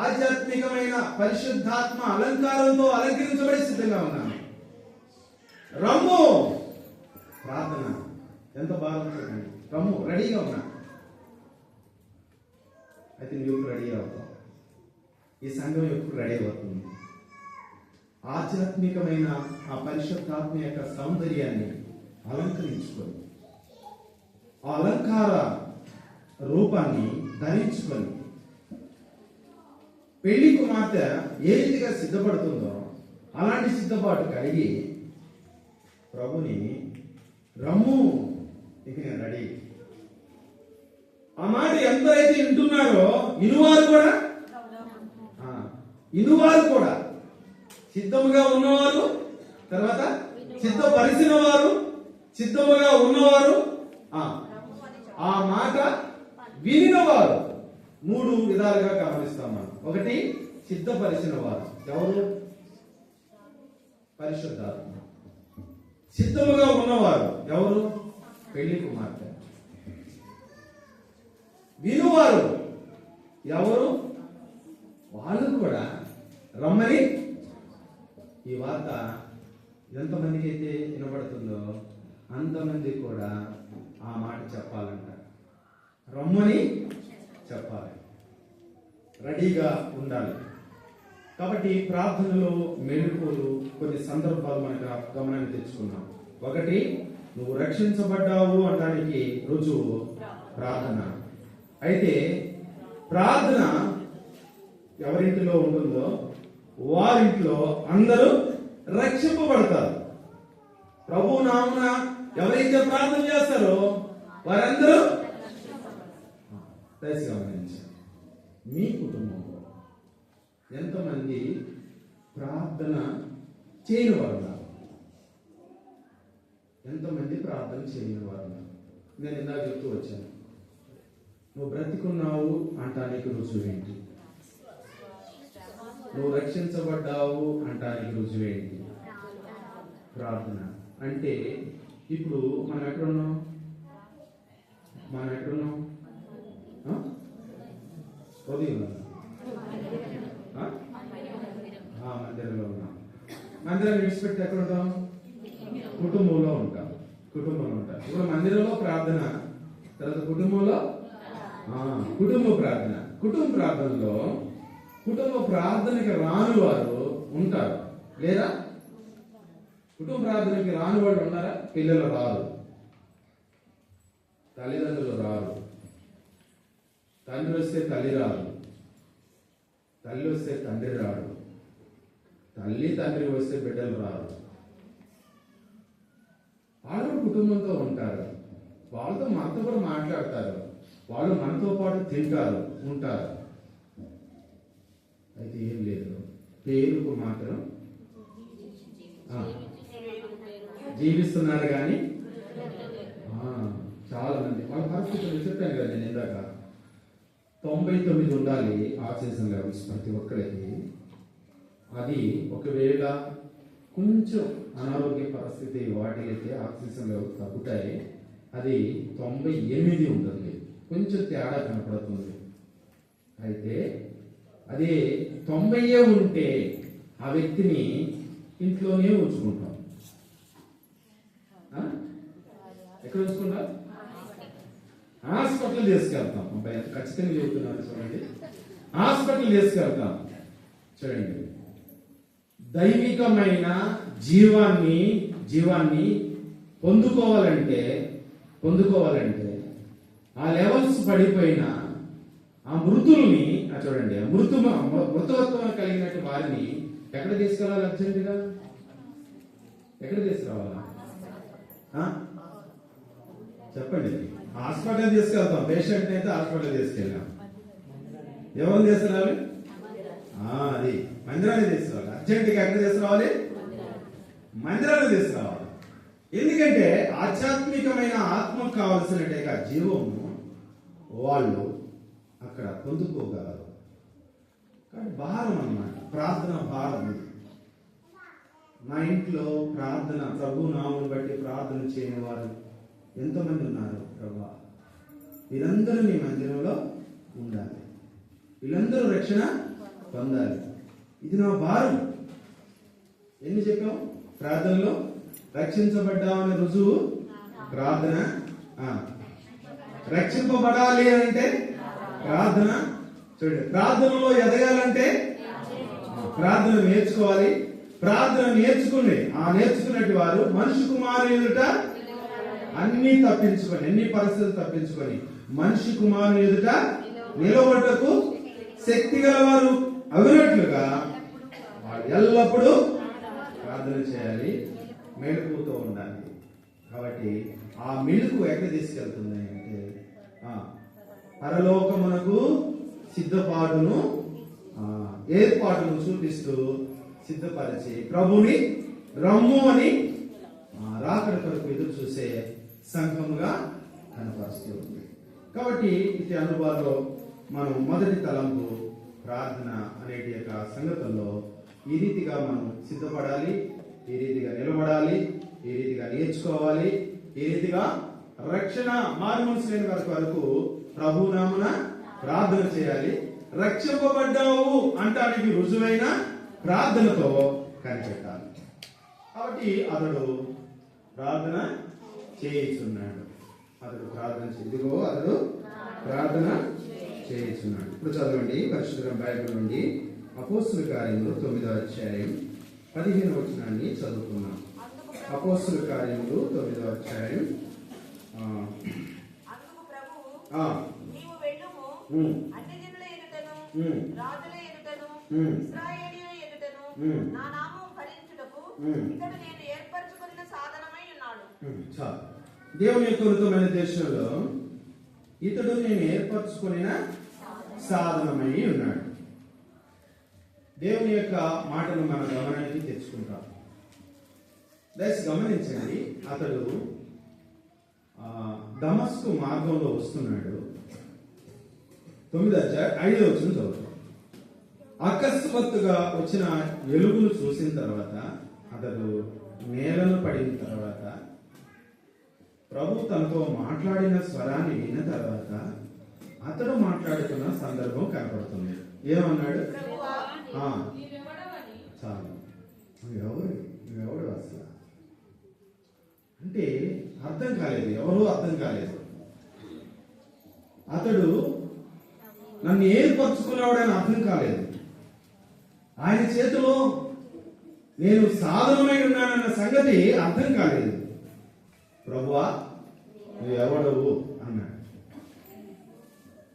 ఆధ్యాత్మికమైన పరిశుద్ధాత్మ అలంకారంతో అలంకరించబడి సిద్ధంగా ఉన్నాను. రమ్ము ప్రార్థన ఎంత బాగా చూడండి. రమ్ము రెడీగా ఉన్నా. అయితే నువ్వు ఎప్పుడు రెడీ అవుతావు? ఈ సంఘం ఎప్పుడు రెడీ అవుతుంది? ఆధ్యాత్మికమైన ఆ పరిశుద్ధాత్మ యొక్క సౌందర్యాన్ని అలంకరించుకొని, ఆ అలంకార రూపాన్ని ధరించుకొని, పెళ్లి కుమార్తె ఏ రీతిగా సిద్ధపడుతుందో అలాంటి సిద్ధపాటు కలిగి ప్రభుని రమ్ము, ఇక నేను రెడీ. ఆ మాట ఎంతైతే వింటున్నారో ఇనువారు కూడా సిద్ధముగా ఉన్నవారు, తర్వాత సిద్ధపరిచిన వారు, సిద్ధముగా ఉన్నవారు, ఆ మాట వినినవారు. 3 విధాలుగా గమనిస్తాం మనం. ఒకటి సిద్ధపరిచిన వారు ఎవరు? పరిశుద్ధాత్మ. సిద్ధముగా ఉన్నవారు ఎవరు? పెళ్లి కుమార్తె. వినువారు ఎవరు? వాళ్ళు కూడా రమ్మని ఈ వార్త ఎంతమందికి అయితే వినబడుతుందో అంతమంది కూడా ఆ మాట చెప్పాలంట. రమ్మని చెప్పాలి, రెడీగా ఉండాలి. కాబట్టి ప్రార్థనలో మెళుకువలు కొన్ని సందర్భాలు మనకు గమనాన్ని తెచ్చుకున్నాం. ఒకటి, నువ్వు రక్షించబడ్డావు అనడానికి రుజువు ప్రార్థన. అయితే ప్రార్థన ఎవరింటిలో ఉంటుందో వారింట్లో అందరూ రక్షింపబడతారు. ప్రభు నామున ఎవరైతే ప్రార్థన చేస్తారో వారందరూ గమనించారు. మీ కుటుంబంలో ఎంతమంది ప్రార్థన చేయని వారు ఉన్నారు? ఎంతమంది ప్రార్థన చేయని వారు ఉన్నారు? నేను ఇందాక చెప్తూ వచ్చాను, నువ్వు బ్రతికున్నావు అంటానికి రుజువేంటి? నువ్వు రక్షించబడ్డావు అంటానికి రుజువేంటి? ప్రార్థన. అంటే ఇప్పుడు మనం ఎక్కడున్నాం? మందిరంలో ఉన్నాం. మందిరం విడిచిపెట్టి ఎక్కడ ఉంటాం? కుటుంబంలో ఉంటాం. ఇప్పుడు మందిరంలో ప్రార్థన, తర్వాత కుటుంబంలో కుటుంబ ప్రార్థన. కుటుంబ ప్రార్థనకి రాని వారు ఉంటారు లేదా? కుటుంబ ప్రార్థనకి రాని వాళ్ళు ఉన్నారా? పిల్లలు రారు, తల్లిదండ్రులు రారు, తండ్రి వస్తే తల్లి రాదు, తల్లి వస్తే తండ్రి రాడు, తండ్రి వస్తే బిడ్డలు రారు. వాళ్ళు కుటుంబంతో ఉంటారు, వాళ్ళతో మనతో కూడా మాట్లాడతారు, వాళ్ళు మనతో పాటు తింటారు, ఉంటారు. అయితే ఏం లేదు, పేరుకు మాత్రం జీవిస్తున్నారు. కానీ చాలా మంది వాళ్ళ పరిస్థితులు చెప్పాను కదా నేను ఇందాక, 99 ఉండాలి ఆక్సిజన్ లెవెల్స్ ప్రతి ఒక్కరికి. అది ఒకవేళ కొంచెం అనారోగ్య పరిస్థితి వాటికైతే ఆక్సిజన్ లెవెల్స్ తగ్గుతాయి. అది 98 ఉంటుంది, కొంచెం తేడా కనపడుతుంది. అయితే అదే 90 ఉంటే ఆ వ్యక్తిని ఇంట్లోనే ఉంచుకుంటాం. ఎక్కడ ఉంచుకుంటాం? హాస్పిటల్ తీసుకెళ్తాం. అబ్బాయి ఖచ్చితంగా చెబుతున్నారు చూడండి, హాస్పిటల్ తీసుకెళ్తాం. చూడండి, దైవికమైన జీవాన్ని పొందుకోవాలంటే ఆ లెవెల్స్ పడిపోయిన ఆ మృతుల్ని చూడండి, మృతత్వం కలిగినట్టు వారిని ఎక్కడ తీసుకెళ్ళాలి? అర్జెంటుగా ఎక్కడ తీసుకురావాలా? చెప్పండి. హాస్పిటల్ తీసుకెళ్తాం. పేషెంట్ అయితే హాస్పిటల్ తీసుకెళ్ళాం. ఎవరు తీసుకురావాలి? అది మందిరాన్ని తీసుకురావాలి. అర్జెంటుగా ఎక్కడ తీసుకురావాలి? మందిరాన్ని తీసుకురావాలి. ఎందుకంటే ఆధ్యాత్మికమైన ఆత్మకు కావలసిన జీవము వాళ్ళు అక్కడ పొందుకోగలరు. కానీ భారం అన్నమాట, ప్రార్థన భారం. మా ఇంట్లో ప్రార్థన, ప్రభు నామం బట్టి ప్రార్థన చేయని వారు ఎంతమంది ఉన్నారు? ప్రభా, వీరందరూ నీ మందిరంలో ఉండాలి, వీళ్ళందరూ రక్షణ పొందాలి. ఇది నా భారం. ఎన్ని చెప్పాం ప్రార్థనలో? రక్షించబడ్డామని రుజువు ప్రార్థన. రక్షింపబడాలి అంటే ప్రార్థన. చూడండి, ప్రార్థనలో ఎదగాలంటే ప్రార్థన నేర్చుకోవాలి. ప్రార్థన నేర్చుకున్నట్టు వారు మనిషి కుమారుని ఎదుట అన్ని పరిస్థితులు తప్పించుకొని మనిషి కుమారుని ఎదుట నిలబడటకు శక్తి గలవారు అవినట్లుగా వారు ఎల్లప్పుడూ ప్రార్థన చేయాలి, మెలకువతో ఉండాలి. కాబట్టి ఆ మెలుకు ఎక్కడ తీసుకెళ్తుంది అంటే పరలోకమునకు సిద్ధపాటును ఏర్పాటును చూపిస్తూ సిద్ధపరిచి ప్రభుని రమ్ము అని రాకడ కొరకు ఎదురు చూసే సంఘముగా కనపరుస్తూ ఉంది. కాబట్టి ఇటు అనుభవాల్లో మనం మొదటి తలంపు ప్రార్థన అనేటి యొక్క సంగతుల్లో ఈ రీతిగా మనం సిద్ధపడాలి, ఈ రీతిగా నిలబడాలి, ఈ రీతిగా నేర్చుకోవాలి, ఈ రీతిగా రక్షణ మారుమనసు లేని వరకు ప్రభునామన ప్రార్థన చేయాలి. రక్షింపబడ్డావు అంటానికి రుజువైన ప్రార్థనతో కనిపెట్టాలి. కాబట్టి అతడు ప్రార్థన చేయించున్నాడు. అతడు ప్రార్థన చేయించున్నాడు. ఇప్పుడు చదవండి పరిశుద్ధ బైబిల్ నుండి అపోస్తుల కార్యములు 9వ అధ్యాయం 15వ వచనాన్ని చదువుకున్నాం. అపోస్తుల కార్యములు 9వ అధ్యాయం. నీవు వెళ్ళుము, అన్యజనుల ఎదుటను రాజుల ఎదుటను ఇశ్రాయేలీయుల ఎదుటను నా నామము ఫలించుటకు ఇతడు నేను ఏర్పరచుకున్న సాధనమై ఉన్నాడు. దేవుని యొక్క ఉన్నతమైన దేశంలో ఇతడు నేను ఏర్పరచుకున్న సాధనమై ఉన్నాడు. దేవుని యొక్క మాటను మన గమనానికి తెచ్చుకుంటాం. దయచేసి గమనించండి, అతడు దమస్కు మార్గంలో వస్తున్నాడు. 9వ అధ్యాయం 5వ వచనం చదువుతాం. అకస్మాత్తుగా వచ్చిన వెలుగును చూసిన తర్వాత అతడు నేలను పడిన తర్వాత ప్రభు తనతో మాట్లాడిన స్వరాన్ని విన్న తర్వాత అతడు మాట్లాడుతున్న సందర్భం కనపడుతుంది. ఏమన్నాడు? చాలు, నువ్వెవడు అసలు అంటే అర్థం కాలేదు, ఎవరూ అర్థం కాలేదు. అతడు నన్ను ఏర్పరచుకునేవాడని అర్థం కాలేదు. ఆయన చేతిలో నేను సాధనమై ఉన్నానన్న సంగతి అర్థం కాలేదు. ప్రభువా నువ్వెవడవు అన్నాడు.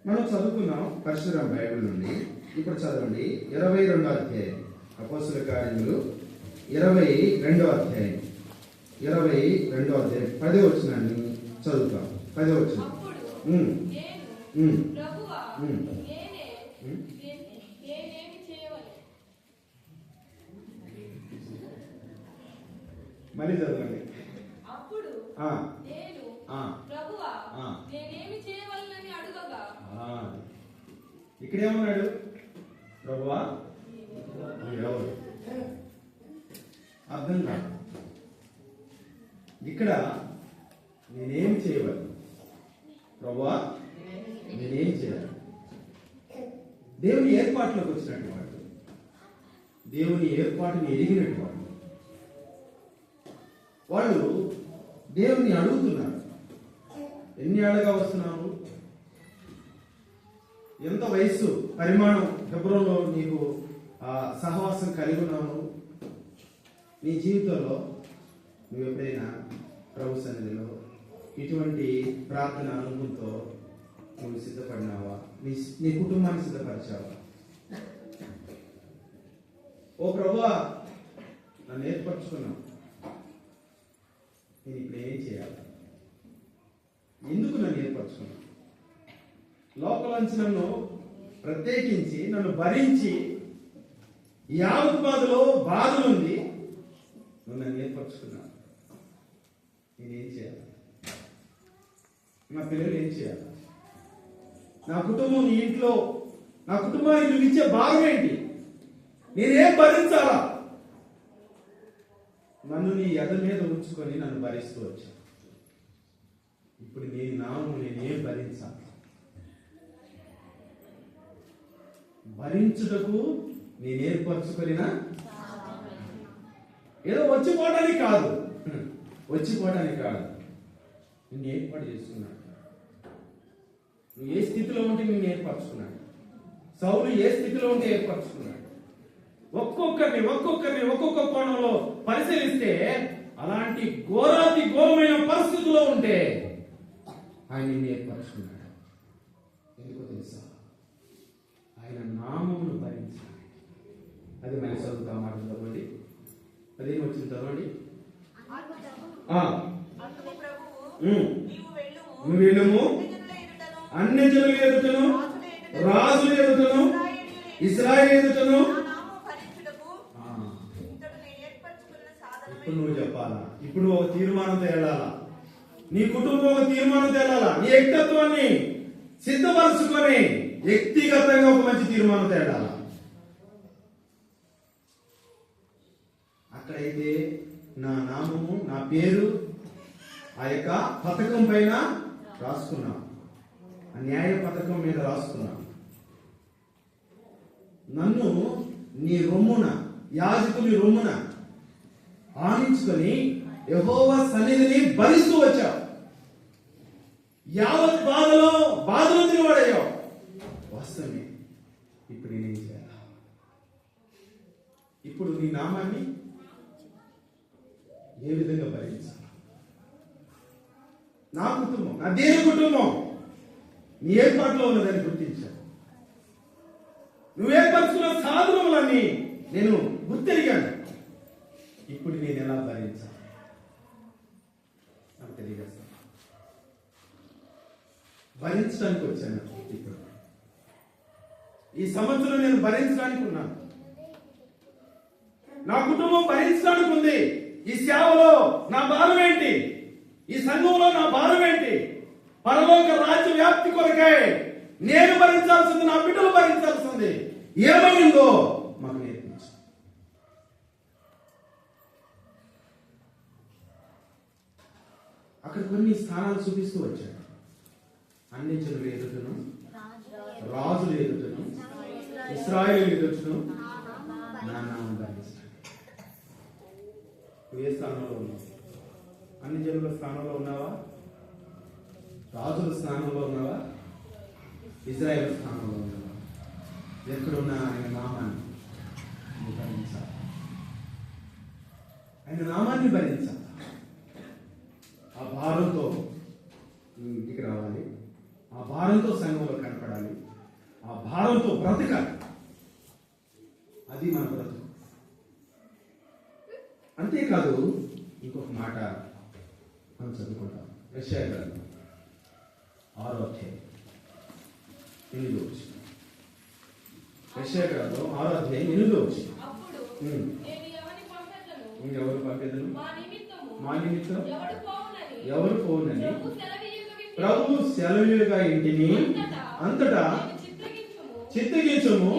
మనం చదువుకున్నాం పరిశుద్ధ బైబిల్ నుండి. ఇప్పుడు చదవండి 22వ అధ్యాయం అపోస్తుల కార్యములు 22వ అధ్యాయం 22వ అధ్యాయం 10వ వచనాన్ని చదువుతాం. 10వ వచనం. మళ్ళీ చదవండి. అప్పుడు నేను ప్రభువా నేనేమి చేయవలనని అడుగగా ఇక్కడేమన్నాడు? ప్రభువా ఎవరు అర్థం కాదు. ఇక్కడ నేనేం చేయవాలి? ప్రభువా నేనేం చేయాలి? దేవుని ఏర్పాటులోకి వచ్చినట్టు వాడు, దేవుని ఏర్పాటుని ఎరిగినట్టు వాళ్ళు దేవుని అడుగుతున్నారు. ఎన్ని ఏళ్ళగా వస్తున్నావు? ఎంత వయస్సు పరిమాణం హెబ్రోన్లో నీకు సహవాసం కలిగి ఉన్నావు? నీ జీవితంలో నువ్వు ఎప్పుడైనా ప్రభు సన్నిధిలో ఇటువంటి ప్రార్థన అనుభవంతో నువ్వు సిద్ధపడినావా? నీ కుటుంబాన్ని సిద్ధపరిచావా? ఓ ప్రభువా నన్ను ఏర్పరచుకున్నావు, నేను ఇప్పుడు ఏం చేయాలి? ఎందుకు నన్ను ఏర్పరచుకున్నావు? లోపలంచి నన్ను ప్రత్యేకించి నన్ను భరించి యావత్ బాధలో బాధలుంది, నువ్వు నన్ను ఏర్పరచుకున్నావు. నేనేం చేయాలి? నా పిల్లలు ఏం చేయాలి? నా కుటుంబం నీ ఇంట్లో, నా కుటుంబానికి నువ్వు ఇచ్చే భాగం ఏంటి? నేనేం భరించాలా? నన్ను నీ ఎద మీద ఉంచుకొని నన్ను భరిస్తూ వచ్చా. ఇప్పుడు నీ నామము నేనేం భరించాలి? భరించుటకు నేను ఏర్పరచుకొనినా ఏదో వచ్చిపోవడానికి కాదు, వచ్చిపోవడానికి కాదు, నిన్ను ఏర్పాటు చేసుకున్నాడు. నువ్వు ఏ స్థితిలో ఉంటే నిన్ను ఏర్పరచుకున్నాడు. సౌలు ఏ స్థితిలో ఉంటే ఏర్పరచుకున్నాడు. ఒక్కొక్క కోణంలో పరిశీలిస్తే అలాంటి ఘోరాతి ఘోరమైన పరిస్థితుల్లో ఉంటే ఆయన నిన్ను ఏర్పరచుకున్నాడు. ఎందుకో తెలుసా? ఆయన నామమును భరించాలి. అది మన చదువుతా మాట చదవండి. అదేం వచ్చింది చదవండి. అందుకు ప్రభువు, నువ్వు వెళ్ళుము, అన్ని జనుల ఎదుటను రాజుల ఎదుటను ఇశ్రాయేలు ఎదుటను. ఇప్పుడు నువ్వు చెప్పాలా? ఇప్పుడు ఒక తీర్మానం తేలాలా? నీ కుటుంబం ఒక తీర్మానం తేలాలా? నీ వ్యక్తిత్వాన్ని సిద్ధపరచుకొని వ్యక్తిగతంగా ఒక మంచి తీర్మానం తేడాలా? అక్కడైతే నా నామము, నా పేరు ఆ యొక్క పథకం పైన రాసుకున్నాం, ఆ న్యాయ పథకం మీద రాసుకున్నాం. నన్ను నీ రొమ్మున, యాజకుని రొమ్మున ఆనించుకొని యెహోవా సన్నిధిని భరిస్తూ వచ్చావు. యావత్ బాధలో తిరిగాడయ్యావు. వాస్తవమే. ఇప్పుడు నేనేం చేయాలి? ఇప్పుడు నీ నామాన్ని ఏ విధంగా భరించాలి? నా కుటుంబం, నా దేవుని కుటుంబం నీ ఏర్పాట్లో ఉన్నదని గుర్తించాను. నువ్వు ఏర్పరచుకున్న సాధనములన్నీ నేను గుర్తెరిగాను. ఇప్పుడు నేను ఎలా భరించాలి నాకు తెలియజేస్తాను. భరించడానికి వచ్చాను. ఇప్పుడు ఈ సంవత్సరం నేను భరించడానికి ఉన్నాను. నా కుటుంబం భరించడానికి ఉంది. ఈ సేవలో నా భారం ఏంటి? ఈ సంఘంలో నా భారం ఏంటి? పరలోక రాజ్య వ్యాప్తి కొరకై నేను భరించాల్సింది, నా బిడ్డలు భరించాల్సింది ఏమైందో మాకు నేర్పించు. అక్కడ కొన్ని స్థానాలు చూపిస్తూ వచ్చాడు. అన్ని జనుల ఎదుటను రాజుల ఎదుటను ఇశ్రాయేలు ఎదుటను నా నామం భరించాడు. ఏ స్థానంలో ఉన్నావు? అన్ని జనుల స్థానంలో ఉన్నావా? రాజుల స్థానంలో ఉన్నావా? ఇజ్రాయేల్ స్థానంలో ఉన్నావా? ఎక్కడున్నా ఆయన నామాన్ని భరించాలి. ఆయన నామాన్ని భరించాలి. ఆ భారంతో ఇంటికి రావాలి. ఆ భారంతో సంఘంలో కనపడాలి. ఆ భారంతో బ్రతకాలి. అది మన బ్రతుకు. అంతేకాదు, ఇంకొక మాట మనం చదువుకుంటాం. యెషయా గ్రంథం 6వ అధ్యాయం 8వ వచనం. యెషయా గ్రంథం 6వ అధ్యాయం 8వ వచనం. ఎవరు పంపేదను? మా నిమిత్తం ఎవరు పోవునని ప్రభు సెలవుగా ఇంటిని అంతటా చిత్తగించుము.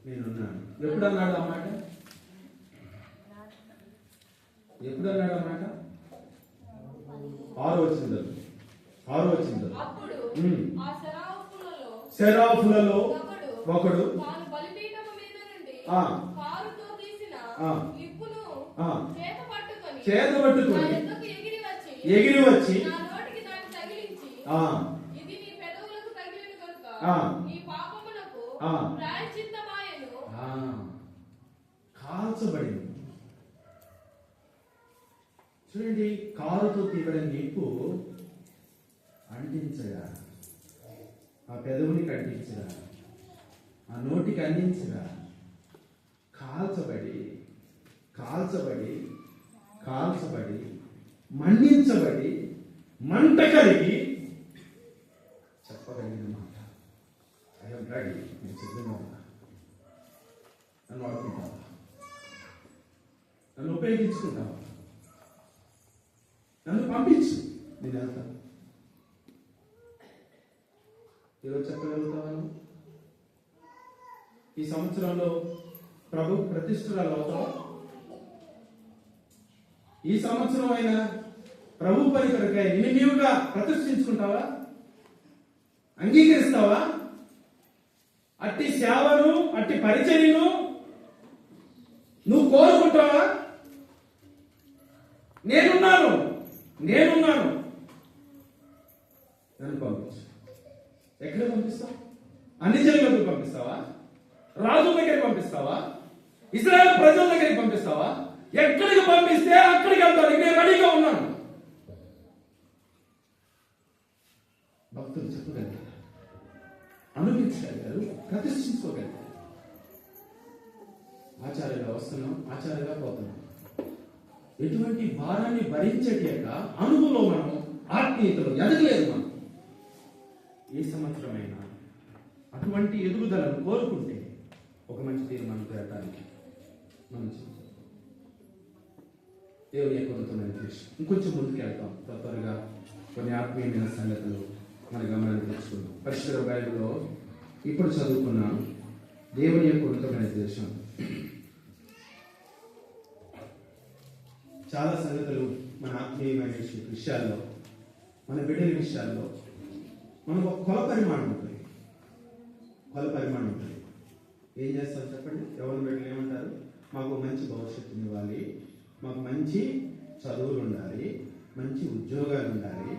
నేనున్నాను. ఎప్పుడు అన్నాడు ఆ మాట? ఎప్పుడు అన్నాడు ఆ మాట? 6వ వచనం. సెరాఫులలో ఒకడు చేత పట్టుకొని ఎగిరి వచ్చి కాల్చబడింది. చూడండి, కారుతో తీయబడిన నిప్పు అంటించగా, ఆ పెదవునికి అంటించగా, ఆ నోటికి అందించగా, కాల్చబడి మండించబడి మంట కలిగి చెప్పగలిగిన మాట. I'm ready. నేను సిద్ధంగా ఉన్నా. నన్ను వాడుకుంటావా? నన్ను ఉపయోగించుకుంటావా? నన్ను పంపించు, నేను వెళ్తాను. ఈరోజు చెప్పగలుగుతావా? ఈ సంవత్సరంలో ప్రభు ప్రతిష్ఠలు అవుతావా? ఈ సంవత్సరం అయినా ప్రభు పని కొరకై నిన్ను నీవుగా ప్రతిష్ఠించుకుంటావా? అంగీకరిస్తావా? అట్టి సేవను, అట్టి పరిచర్యను నువ్వు కోరుకుంటావా? నేనున్నాను నన్ను పంపించు. ఎక్కడ పంపిస్తావు? అన్ని జనులకు పంపిస్తావా? రాజు దగ్గరికి పంపిస్తావా? ఇశ్రాయేల్ ప్రజల దగ్గరికి పంపిస్తావా? ఎక్కడికి పంపిస్తే అక్కడికి వెళ్తాను. నేను రెడీగా ఉన్నాను. భక్తులు చెప్పగలిగారు, అనుభవించగలిగారు, ప్రతిష్ఠించుకోగలిగారు. ఆచార్యగా వస్తున్నాం, ఆచార్యగా పోతున్నాం. ఎటువంటి భారాన్ని భరించలేక అనుభవంలో మనం ఆత్మీయతలో ఎదగలేదు. మనం ఏ సంవత్సరమైనా అటువంటి ఎదుగుదలను కోరుకుంటే ఒక మంచి తీర్మానం జరగడానికి మనం దేవుని యొక్క ఉన్నతమైన దేశం. ఇంకొంచెం ముందుకు వెళ్తాం. త్వరగా కొన్ని ఆత్మీయమైన సంగతులు మన గమనాన్ని తెచ్చుకుందాం. పరిశుద్ధ బైబిల్లో ఇప్పుడు చదువుకున్నాం దేవుని యొక్క ఉన్నతమైన దేశం. చాలా సంగతులు మన ఆత్మీయమైన విషయాల్లో, మన బిడ్డల విషయాల్లో మనకు ఒక కొల పరిమాణం ఉంటుంది. ఏం చేస్తాం చెప్పండి? ఎవరి బిడ్డలు ఏమంటారు? మాకు మంచి భవిష్యత్తుని ఇవ్వాలి, మాకు మంచి చదువులు ఉండాలి, మంచి ఉద్యోగాలు ఉండాలి,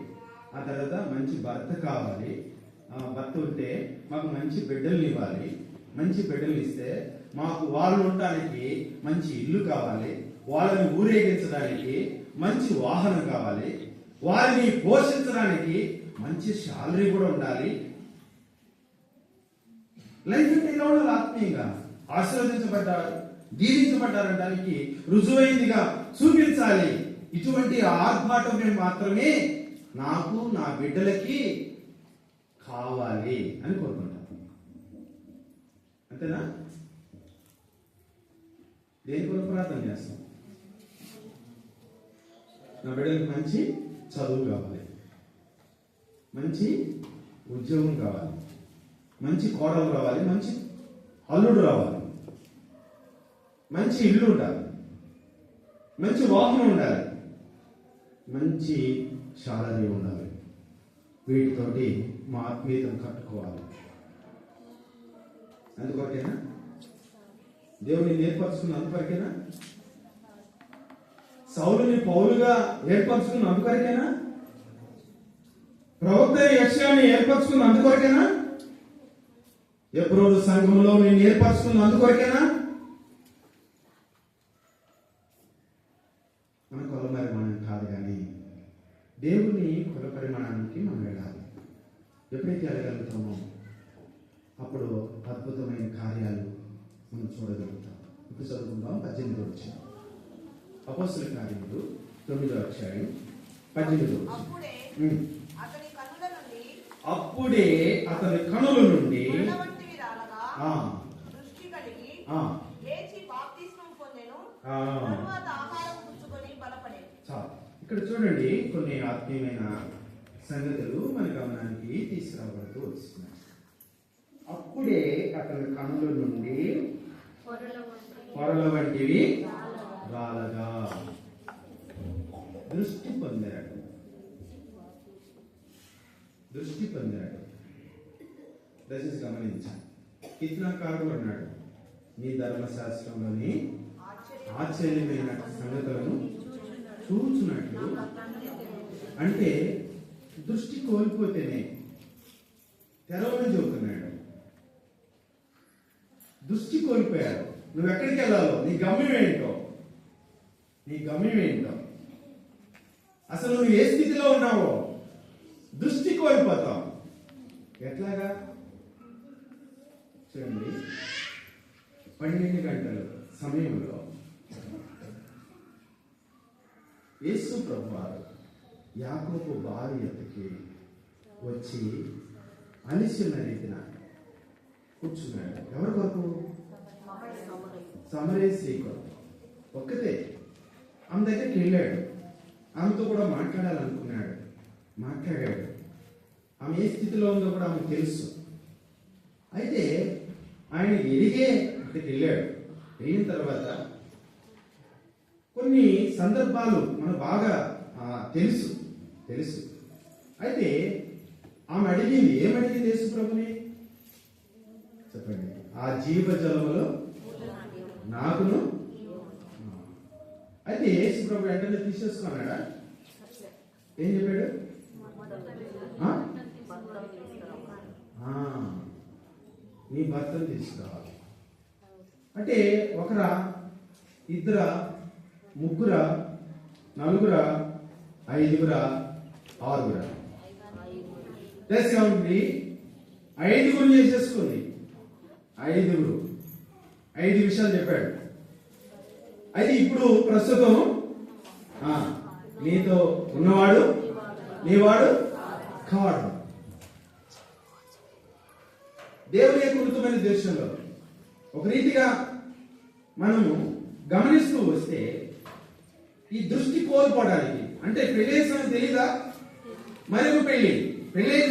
ఆ తర్వాత మంచి భర్త కావాలి, భర్త ఉంటే మాకు మంచి బిడ్డల్ని ఇవ్వాలి, మంచి బిడ్డల్ని ఇస్తే మాకు వాళ్ళు ఉండడానికి మంచి ఇల్లు కావాలి, వాళ్ళని ఊరేగించడానికి మంచి వాహనం కావాలి, వారిని పోషించడానికి మంచి శాలరీ కూడా ఉండాలి. లైఫ్ అంటే ఇలా ఉండాలి. ఆత్మీయంగా ఆశీర్వదించబడ్డారు, దీవించబడ్డారనడానికి రుజువైందిగా చూపించాలి. ఇటువంటి ఆర్భాటం మాత్రమే నాకు, నా బిడ్డలకి కావాలి అని కోరుకుంటాను. అంతేనా? దేని కొరకు ప్రార్థన చేస్తాం? నా బిడ్డలకు మంచి చదువు కావాలి, మంచి ఉద్యోగం కావాలి, మంచి కోడలు రావాలి, మంచి అల్లుడు రావాలి, మంచి ఇల్లు ఉండాలి, మంచి వాహనం ఉండాలి, మంచి శాలరీ ఉండాలి. వీటితోటి మా ఆత్మీయతను కట్టుకోవాలి. అందుకొరకేనా దేవుని ఏర్పరచుకున్న? అందుకొరకేనా సౌలుని పౌలుగా ఏర్పరచుకున్న? అందుకొరకేనా ప్రవక్త యెషయాని ఏర్పరచుకున్న? అందుకొరకేనా ఎబ్రోను సంఘంలో నేను ఏర్పరచుకున్న? అందుకొరకేనా? మన కుల పరిమాణం కాదు, కానీ దేవుని కుల పరిమాణానికి మనం వెళ్ళాలి. ఎప్పుడైతే వెళ్ళగలుగుతామో అప్పుడు అద్భుతమైన కార్యాలు మనం చూడగలుగుతాం. ఇప్పుడు చదువుకుందాం 18వ అధ్యాయం. అపోస్తలుల కార్యములు 9వ అధ్యాయం 18వ వచనం. అప్పుడే అతని కనుల నుండి దృష్టి కలిగి లేచి బాప్తిస్మం పొందెను. తరువాత ఆహారం పుచ్చుకొని బలపడెను. ఇక్కడ చూడండి, కొన్ని ఆత్మీయమైన సంగతులు మన గమనానికి తీసుకురాబడుతూ వస్తున్నాయి. అప్పుడే అతని కనుల నుండి పొరల వంటివి రాలగా దృష్టి పొందాడు. దయచేసి గమనించాలి. కీర్తనకారుడు అన్నాడు, నీ ధర్మశాస్త్రంలోని ఆశ్చర్యమైన సంగతులను చూచున్నట్లు. అంటే దృష్టి కోల్పోతేనే తెరవని చెబుతున్నాడు. దృష్టి కోల్పోయాడు. నువ్వు ఎక్కడికి వెళ్ళాలో, నీ గమ్యం ఏంటో, అసలు నువ్వు ఏ స్థితిలో ఉన్నావో దృష్టి కోల్పోతావు. ఎట్లాగా చూడండి, 12 గంటల సమయంలో యేసు ప్రభువారు యాకోబు భార్య ఎత్తుకి వచ్చి అలిసిన రీతిన కూర్చున్నాడు. ఎవరి కొరకు? సమరయ స్త్రీ కొరకు. ఒక్కతే ఆమె దగ్గరికి వెళ్ళాడు. ఆమెతో కూడా మాట్లాడాలనుకున్నాడు. మాట్లాడాడు. ఆమె ఏ స్థితిలో ఉందో కూడా ఆమెకు తెలుసు. అయితే ఆయన ఎరిగే అక్కడికి వెళ్ళాడు. వెళ్ళిన తర్వాత కొన్ని సందర్భాలు మనకు బాగా తెలుసు. అయితే ఆమె అడిగింది, ఏమడిగింది యేసు ప్రభుని? చెప్పండి. ఆ జీవ జలములో నాకును అయితే యేసు ప్రభు వెంటనే తీసేసుకున్నాడా? ఏం చెప్పాడు? నీ భర్తను తీసుకురావాలి అంటే ఒకరా, ఇద్దరా, ముగ్గురా, నలుగురా, ఐదుగురా, ఆరుగురా? ప్లస్ ఉంది ఐదుగురు చేసేసుకుంది. ఐదుగురు 5 విషయాలు చెప్పాడు. అయితే ఇప్పుడు ప్రస్తుతం నీతో ఉన్నవాడు నీవాడు కావాడు. దేవుని యొక్క ఉన్నతమైన దేశంలో ఒక రీతిగా మనము గమనిస్తూ వస్తే ఈ దృష్టి కోల్పోవడానికి, అంటే పెళ్లి సంగతి తెలీదా, మరి ఒక పెళ్లి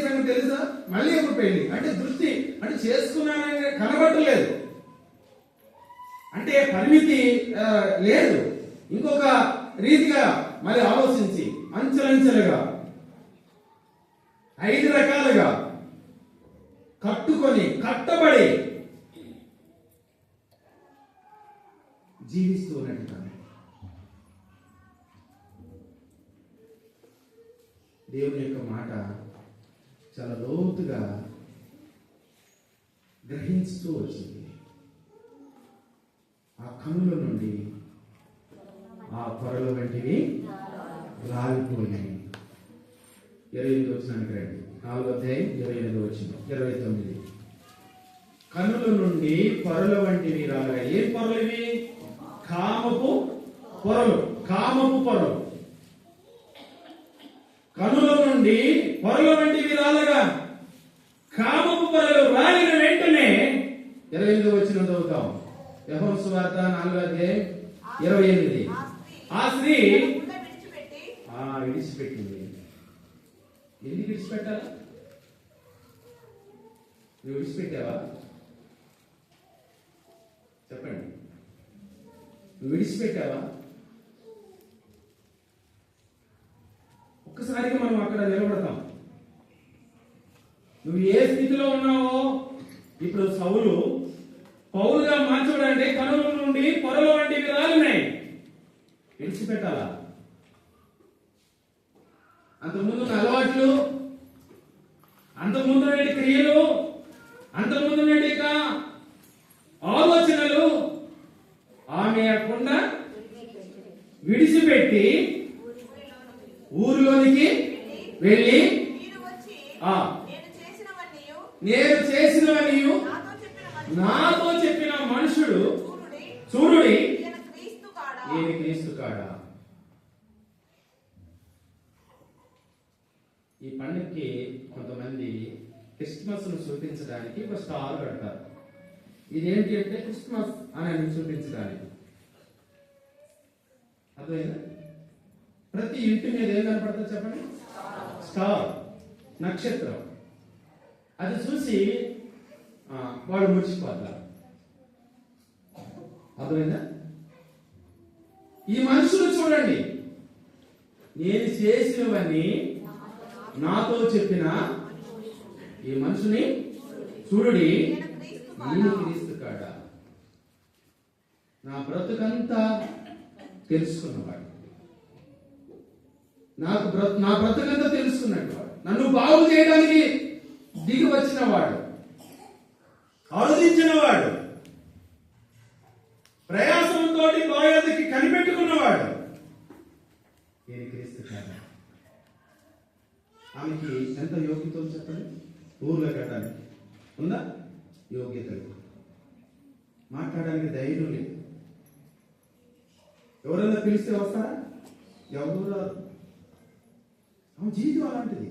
సంగతి తెలుసా, మళ్ళీ ఒక పెళ్లి, అంటే దృష్టి అంటే చేసుకున్నానని కనబడలేదు, అంటే పరిమితి లేదు. ఇంకొక రీతిగా మరి ఆలోచించి అంచెలంచెలుగా 5 రకాలుగా కట్టబడి జీవిస్తూ ఉన్నట్టుగా దేవుని యొక్క మాట చాలా లోతుగా గ్రహించుతూ వచ్చింది. ఆ కన్నుల నుండి ఆ పొరల వంటివి రాలిపోయినాయి. 28 వచనానికి రండి. 4వ అధ్యాయం 28వ వచనం, 29. కన్నుల నుండి పొరల వంటివి రాలగా. ఏ పొరలు ఇవి? కామపు పొరలు. కన్నుల నుండి పొరల వంటివి రాలగా కామపు పొరలు రాలిన వెంటనే 28వ వచనం చదువుతాం. యోహాను సువార్త 4వ అధ్యాయం 28. ఆ స్త్రీ విడిచిపెట్టింది. ఎందుకు విడిచిపెట్టాలా? నువ్వు విడిచిపెట్టావా? చెప్పండి, నువ్వు విడిచిపెట్టావా? ఒక్కసారిగా మనం అక్కడ నిలబడతాం. నువ్వు ఏ స్థితిలో ఉన్నావో ఇప్పుడు పౌలుగా మార్చబడండి. కనుల నుండి పొరల వంటి విరాలున్నాయి. విడిచిపెట్టాలా? అంతకుముందు అలవాట్లు, అంతకుముందు క్రియలు, అంతకుముందు ఆలోచనలు ఆమె అకుండా విడిచిపెట్టి ఊరిలోనికి వెళ్ళి నేను చేసినవన్నీ నాతో చెప్పిన మనుషుడు చూడుడి, ఈయన క్రీస్తు కాడా. ఈ పండుగకి కొంతమంది క్రిస్మస్ ను చూపించడానికి ఒక స్టార్ కడతారు. ఇదేంటి అంటే క్రిస్మస్ అని చూపించడానికి. అర్థమైందా? ప్రతి ఇంటి మీద ఏం కనపడుతుంది చెప్పండి? స్టార్, నక్షత్రం. అది చూసి వాడు మురిసిపోతారు. అర్థమైందా? ఈ మనుషులు చూడండి, నేను చేసినవన్నీ నాతో చెప్పిన ఈ మనుషుని చూడుడి, నేను క్రీస్తు కాడా. నా బ్రతుకంతా తెలుసుకున్నవాడు, నా బ్రతుకంతా తెలుసుకున్నట్టు వాడు, నన్ను బాగు చేయడానికి దిగి వచ్చిన వాడు, ఆలోచించిన వాడు, ప్రయాసంతో బాయోదికి కనిపెట్టుకున్నవాడు నేను క్రీస్తు కాదా. ఆమెకి ఎంత యోగ్యత చెప్పండి? ఊర్లో కట్టడానికి ఉందా యోగ్యత? మాట్లాడడానికి ధైర్యం లేదు. ఎవరైనా పిలిస్తే వస్తారా? ఎవరు రాదు. ఆమె జీవితం అలాంటిది,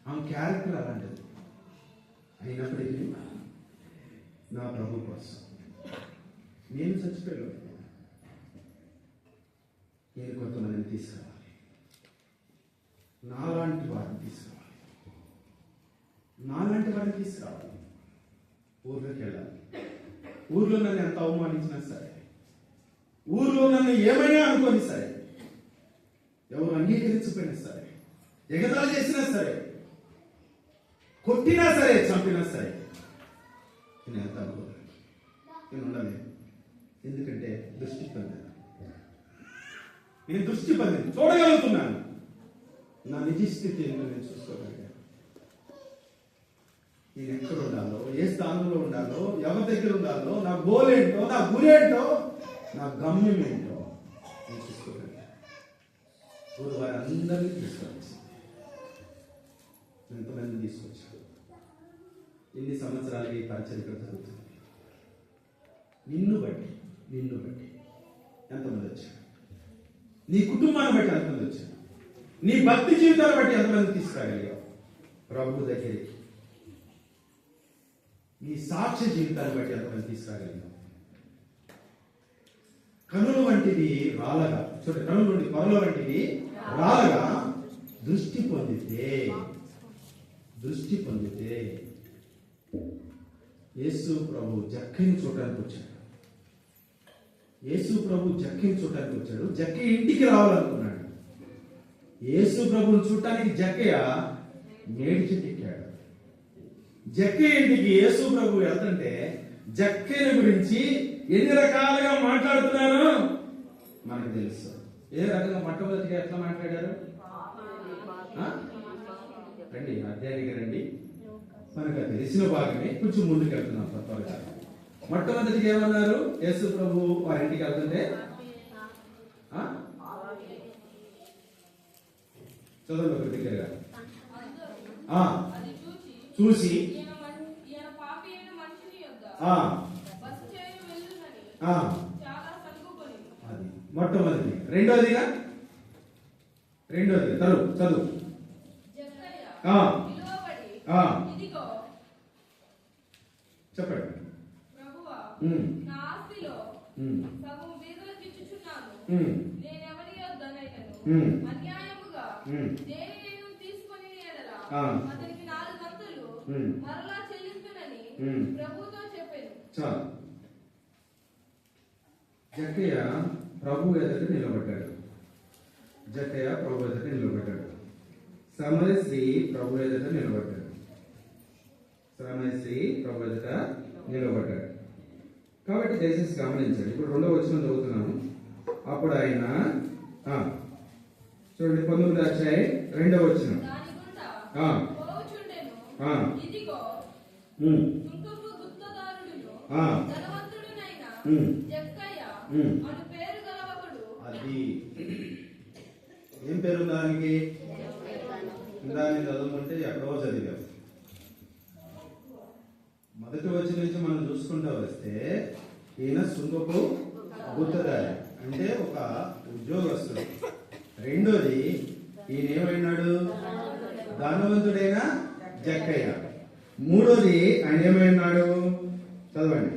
ఆమె క్యారెక్టర్ అలాంటిది. అయినప్పటికీ నా ప్రభు కోసం నేను చచ్చిపోయాను. నేను కొంతమందిని తీసుకురావాలి, నాలాంటి వారిని తీసుకురావాలి. ఊర్లోకి వెళ్ళాలి. ఊర్లో నన్ను ఎంత అవమానించినా సరే, ఊర్లో నన్ను ఏమైనా అనుకోని సరే, ఎవరు అంగీకరించకపోయినా సరే, ఎగతాళి చేసినా సరే, కొట్టినా సరే, చంపినా సరే, నేను ఎంత అనుకోలేదు. నేను ఉండలేదు. ఎందుకంటే దృష్టి పొందాను. నేను దృష్టి పొందింది, చూడగలుగుతున్నాను. నా నిజ స్థితి ఏంటో నేను చూసుకోగలిగాను. నేను ఎక్కడ ఉండాలో, ఏ స్థానంలో ఉండాలో, ఎవరి దగ్గర ఉండాలో, నా గోల్ ఏంటో, నా గురి ఏంటో, నా గమ్యం ఏంటో నేను చూసుకోగలిగాను. వారి అందరినీ తీసుకొచ్చి ఎంతమంది తీసుకొచ్చాడు. ఎన్ని సంవత్సరాలకి పరిచయం జరుగుతుంది. నిన్ను బట్టి ఎంతమంది వచ్చారు, నీ కుటుంబాన్ని బట్టి ఎంతమంది వచ్చారు, నీ భక్తి జీవితాన్ని బట్టి ఎంతమంది తీసుకురాగలిగావు ప్రభు దగ్గరికి, నీ సాక్ష్య జీవితాన్ని బట్టి ఎంతమంది తీసుకురాగలిగావు. కనుల వంటిది రాలగా, చూడండి, కనుల నుండి కొరల వంటిది రాలగా దృష్టి పొందితే యేసు ప్రభు జక్కయ్యని చూడడానికి వచ్చాడు. జక్కయ్య ఇంటికి రావాలనుకున్నాడు. యేసు ప్రభుని చూడటానికి జక్కయ్య మేడి చెట్టు ఎక్కాడు. జక్కయ్య ఇంటికి యేసు ప్రభు వెళ్తుంటే జక్కయ్య గురించి ఎన్ని రకాలుగా మాట్లాడుతున్నారో మనకు తెలుసు. ఏ రకంగా మొట్టమొదటిగా ఎట్లా మాట్లాడారు? రండి, అధ్యాయానికి రండి, మనకు తెలిసిన భాగమే. కొంచెం ముందుకు వెళ్తున్నాం త్వరగా. మొట్టమొదటిగా ఏమన్నారు? యేసు ప్రభు వారి ఇంటికి వెళ్తుంటే చదవండి ఒక దగ్గరగా. చూసి అది మొట్టమొదటి. రెండోదిగా చదువు. చెప్పండి. జక్కయ్య ప్రభు ఎదుట నిలబడ్డాడు. శ్రమశ్రీ ప్రభు ఎదుట నిలబడ్డాడు. కాబట్టి దయచేసి గమనించండి. ఇప్పుడు 2వ వచనం చదువుతున్నాము. అప్పుడు ఆయన చూడండి, 19వ అధ్యాయం 2వ వచనం. అది ఏం పేరు దానికి? దాన్ని చదవమంటే ఎక్కడో చదివాం. మొదటి వచనం నుంచి మనం చూసుకుంటూ వస్తే ఈయన సుంకపు గుత్తదారి, అంటే ఒక ఉద్యోగస్తుడు. రెండోది, ఈయన ఏమైనాడు? ధనవంతుడైన జక్కయ్య. మూడోది, ఆయన ఏమైనాడు? చదవండి.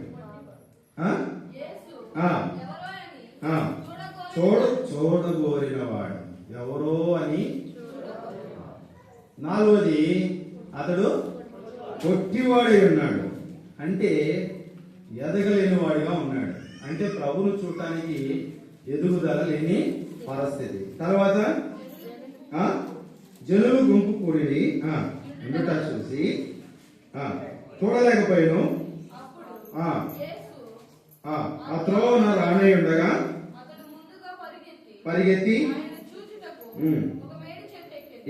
చూడగోరినవాడు ఎవరో అని. నాలుగోది, అతడు పొట్టివాడై ఉన్నాడు, అంటే ఎదగలేని వాడిగా ఉన్నాడు, అంటే ప్రభును చూడటానికి ఎదుగుదల లేని పరిస్థితి. తర్వాత జనులు గుంపు కూడి ఉండుట చూసి చూడలేకపోయాను. ఆ త్రోవన రానై ఉండగా పరిగెత్తి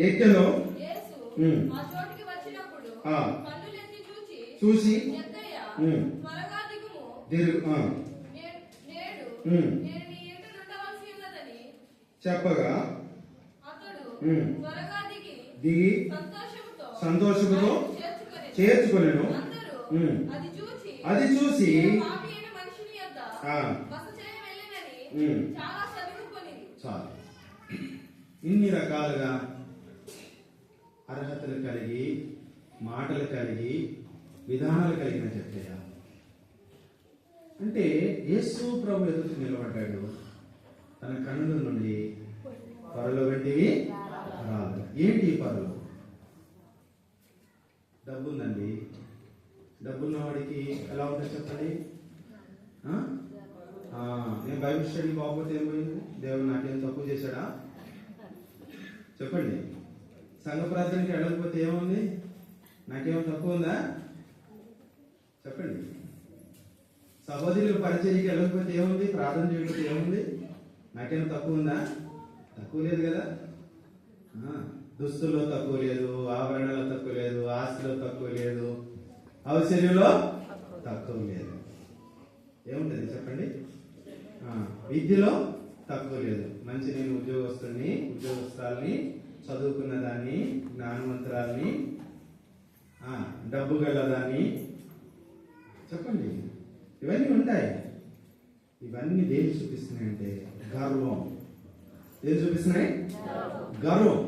ఎక్కెను. చూసి చెప్పగా దిగి సంతోషముతో చేర్చుకొనెను. అది చూసి చాలు. ఇన్ని రకాలుగా అర్హతలు కలిగి, మాటలు కలిగి, విధానాలు కలిగిన జక్కయ్య. అంటే యేసు ప్రభు ఎదురు నిలబడ్డాడు. తన కన్నుల నుండి పరుల వంటివి రాదు. ఏంటి పరులు? డబ్బుందండి. డబ్బున్న వాడికి ఎలా ఉంటుంది చెప్పండి? నేను బైబిల్ స్టడీ బాగోతే ఏమైంది? దేవుడు నాకేం తక్కువ చేశాడా? చెప్పండి. సంఘ ప్రార్థనకి వెళ్ళకపోతే ఏముంది? నాకేమో తక్కువ ఉందా? చెప్పండి. సహోదరుల పరిచర్యకి వెళ్ళకపోతే ఏముంది? ప్రార్థన చేయకపోతే ఏముంది? నాకేమో తక్కువ ఉందా? తక్కువ లేదు కదా. దుస్తుల్లో తక్కువ లేదు, ఆభరణాల్లో తక్కువ లేదు, ఆస్తిలో తక్కువ లేదు, ఔషధ్యంలో తక్కువ లేదు. ఏముంటుంది చెప్పండి? విద్యలో తక్కువ లేదు. మంచి నేను ఉద్యోగస్తుల్ని, ఉద్యోగస్తుల్ని, చదువుకున్న దాన్ని, జ్ఞానవంతురాల్ని, డబ్బు గలదాన్ని, చెప్పండి. ఇవన్నీ ఉంటాయి. ఇవన్నీ దేని చూపిస్తున్నాయంటే గర్వం. ఏం చూపిస్తున్నాయి? గర్వం.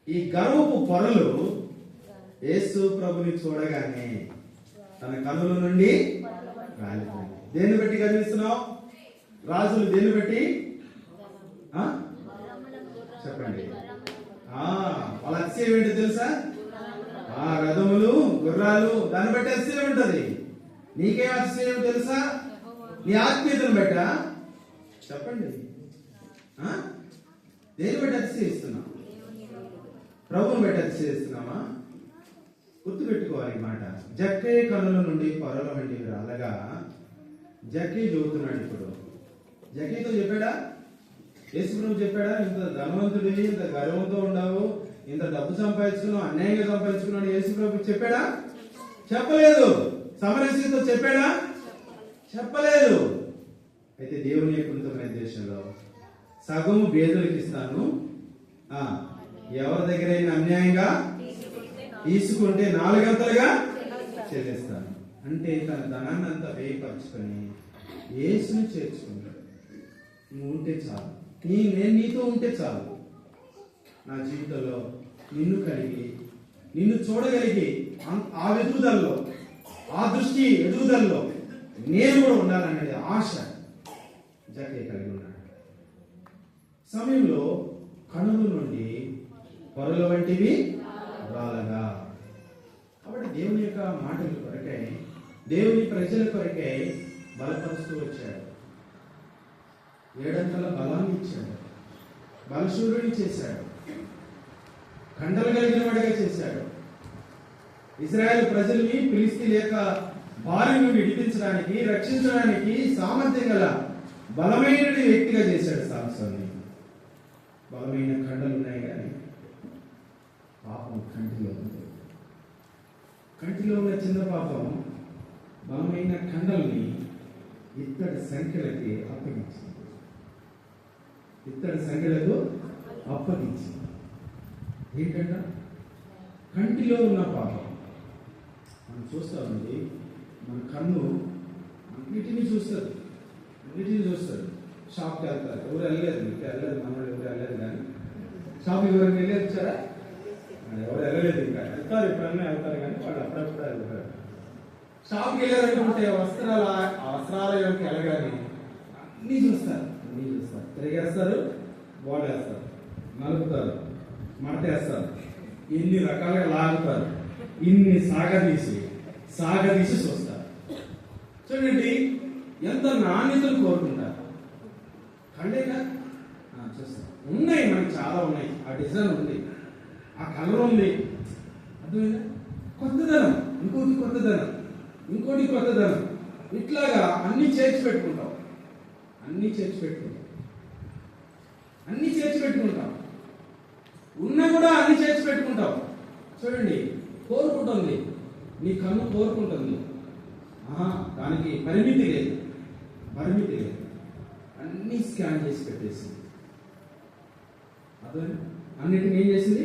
ఈ గర్వపు పొరలు యేసు ప్రభుని చూడగానే తన కన్నుల నుండి రాలిపోయింది. దేన్ని బట్టి గర్విస్తున్నావు? రాజులు దేన్ని బట్టి? చెప్పండి. వాళ్ళ అతిశయం ఏంటో తెలుసా? రథములు, గుర్రాలు, దాన్ని బట్టి అతిశయం ఉంటది. నీకేం అతిశయం తెలుసా? నీ ఆత్మీయతను బట్ట. చెప్పండి. దేని బట్టి అతిశయిస్తున్నావు? ప్రభువుని బట్టి అతిశయిస్తున్నావా? గుర్తుపెట్టుకోవాలి ఈ మాట. జక్కే కన్నుల నుండి పొరల వంటివి రాలగా జక్కీ చదువుతున్నాడు. ఇప్పుడు జక్కీతో చెప్పాడా? యేసు ప్రభు చెప్పాడా? ఇంత ధనవంతుడివి, ఇంత గర్వంతో ఉండవు, ఇంత డబ్బు సంపాదించుకున్నావు, అన్యాయంగా సంపాదించుకున్నాడు యేసు ప్రభు చెప్పాడా? చెప్పలేదు. సమరస్యతో చెప్పాడా? చెప్పలేదు. అయితే దేవుని యొక్క ఉన్నతమైన దేశంలో సగము పేదలకు ఇస్తాను, ఎవరి దగ్గరైనా అన్యాయంగా తీసుకుంటే 4 గంటలుగా చెల్లిస్తాను. అంటే తన ధనాన్ని అంతా వ్యయపరుచుకొని యేసుని చేర్చుకుంటాడు. నువ్వు ఉంటే చాలు, నేను నీతో ఉంటే చాలు. నా జీవితంలో నిన్ను కలిగి, నిన్ను చూడగలిగి, ఆ ఎదుగుదలలో, ఆ దృష్టి ఎదుగుదలలో నేను కూడా ఉండాలనేది ఆశ జక్కే కలిగి ఉన్నాడు. సమయంలో కనుల నుండి పొరల వంటివి రాలగా. కాబట్టి దేవుని యొక్క మాటల కొరకై, దేవుని ప్రజల కొరకై బలపరుస్తూ వచ్చాడు. 7 అంతల బలాన్ని ఇచ్చాడు, బలశూరుని చేశాడు, కండలు కలిగిన వాడిగా చేశాడు. ఇశ్రాయేలు ప్రజల్ని ఫిలిష్తీయుల యొక్క బారి నుండి విడిపించడానికి, రక్షించడానికి సామర్థ్యం గల బలమైన వ్యక్తిగా చేశాడు సామ్సోన్ని. బలమైన కండలు ఉన్నాయి కానీ పాపం కంటిలో ఉంది. కంటిలో ఉన్న చిన్న పాపం బలమైన కండల్ని ఇత్తడి సంఖ్యలకి అప్పగించింది. ఇత్తడి సంఖ్యలకు అప్పగించింది. ఏంటంట? కంటిలో ఉన్న పాపం. మనం చూస్తామండి, మన కన్ను అన్నిటినీ చూస్తుంది, అన్నిటినీ చూస్తుంది. షాప్కి వెళ్తారు, ఎవరు వెళ్ళలేదు, మీకు వెళ్ళలేదు, మనం ఎవరు వెళ్ళలేదు. కానీ షాప్కి ఎవరు వెళ్ళేది వచ్చారా? ఎవరు వెళ్ళలేదు. ఇంకా వెళ్తారు, ఎప్పుడన్నా వెళ్తారు, కానీ వాళ్ళు అప్పుడప్పుడు వెళ్తారు. షాప్కి వెళ్ళారనుకుంటే వస్త్రాలయంకి వెళ్ళగానే అన్నీ చూస్తారు, అన్నీ చూస్తారు. తిరిగేస్తారు, బోడేస్తారు, నలుపుతారు, మడతేస్తారు, ఎన్ని రకాలుగా లాగుతారు, ఇన్ని సాగదీసి చూస్తారు. చూడండి ఎంత నాణ్యతలు కోరుకుంటారు. కళ్ళేగా చూస్తారు. ఉన్నాయి, మనకి చాలా ఉన్నాయి. ఆ డిజైన్ ఉంది, ఆ కలర్ ఉంది, అర్థమైందా? కొత్తదనం, ఇంకోటి కొత్తదనం, ఇంకోటి కొత్తదనం. ఇట్లాగా అన్ని చేర్చి పెట్టుకుంటాం, అన్ని చేర్చి పెట్టుకుంటాం, అన్ని చేర్చి పెట్టుకుంటాం. ఉన్నా కూడా అన్ని చేర్చి పెట్టుకుంటాం. చూడండి, కోరుకుంటుంది, నీ కన్ను కోరుకుంటుంది. దానికి పరిమితి లేదు, పరిమితి లేదు. అన్ని స్కాన్ చేసి పెట్టేసింది. అదే అన్నిటిని ఏం చేసింది?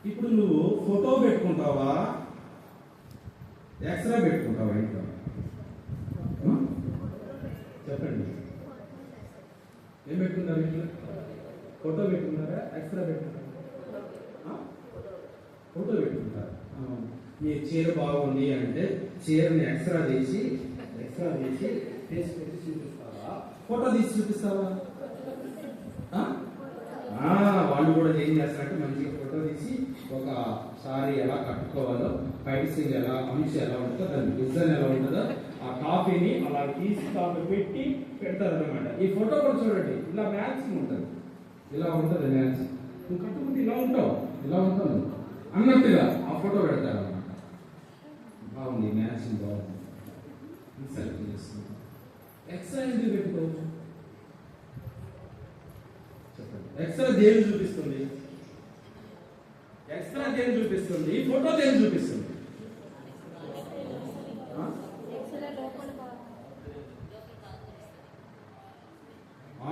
ఇప్పుడు నువ్వు ఫోటో పెట్టుకుంటావా, ఎక్స్రే పెట్టుకుంటావా ఇంట్లో? చెప్పండి, ఏం పెట్టుకుంటారు ఇంట్లో? ఫోటో పెట్టుకుంటారా, ఎక్స్రే పెట్టుకుంటారా? ఫోటో పెట్టుకుంటారు. మీ చీర బాగుంది అంటే చీరని ఎక్స్రా తీసి ఫేస్ పెట్టి చూపిస్తావా, ఫోటో తీసి చూపిస్తావా? వాళ్ళు కూడా ఏం చేస్తారంటే మంచిగా ఫోటో తీసి ఒక సారీ ఎలా కట్టుకోవాలో, పైసింగ్ ఎలా, అంశం ఎలా ఉంటుందో, దాని డిజైన్ ఎలా ఉంటుందో, ఆ కాపీని అలా తీసి కాపీ పెట్టి పెడతారు అనమాట. ఈ ఫోటో కూడా చూడండి, ఇలా మ్యాచింగ్ ఉంటుంది, ఇలా ఉంటుంది మ్యాచింగ్. నువ్వు కట్టుకుంటే ఇలా ఉంటావు, ఇలా ఉంటావు అన్నట్టుగా ఆ ఫోటో పెడతారు అన్నమాట. బాగుంది, మ్యాచింగ్ బాగుంది, సెలెక్ట్ చేసుకుంటాం. ఎక్స్ట్రా ఎందుకు పెట్టుకోవచ్చు? ఎక్స్రా దేని చూపిస్తుంది? ఎక్స్రా దేని చూపిస్తుంది? ఫోటో దేని చూపిస్తుంది?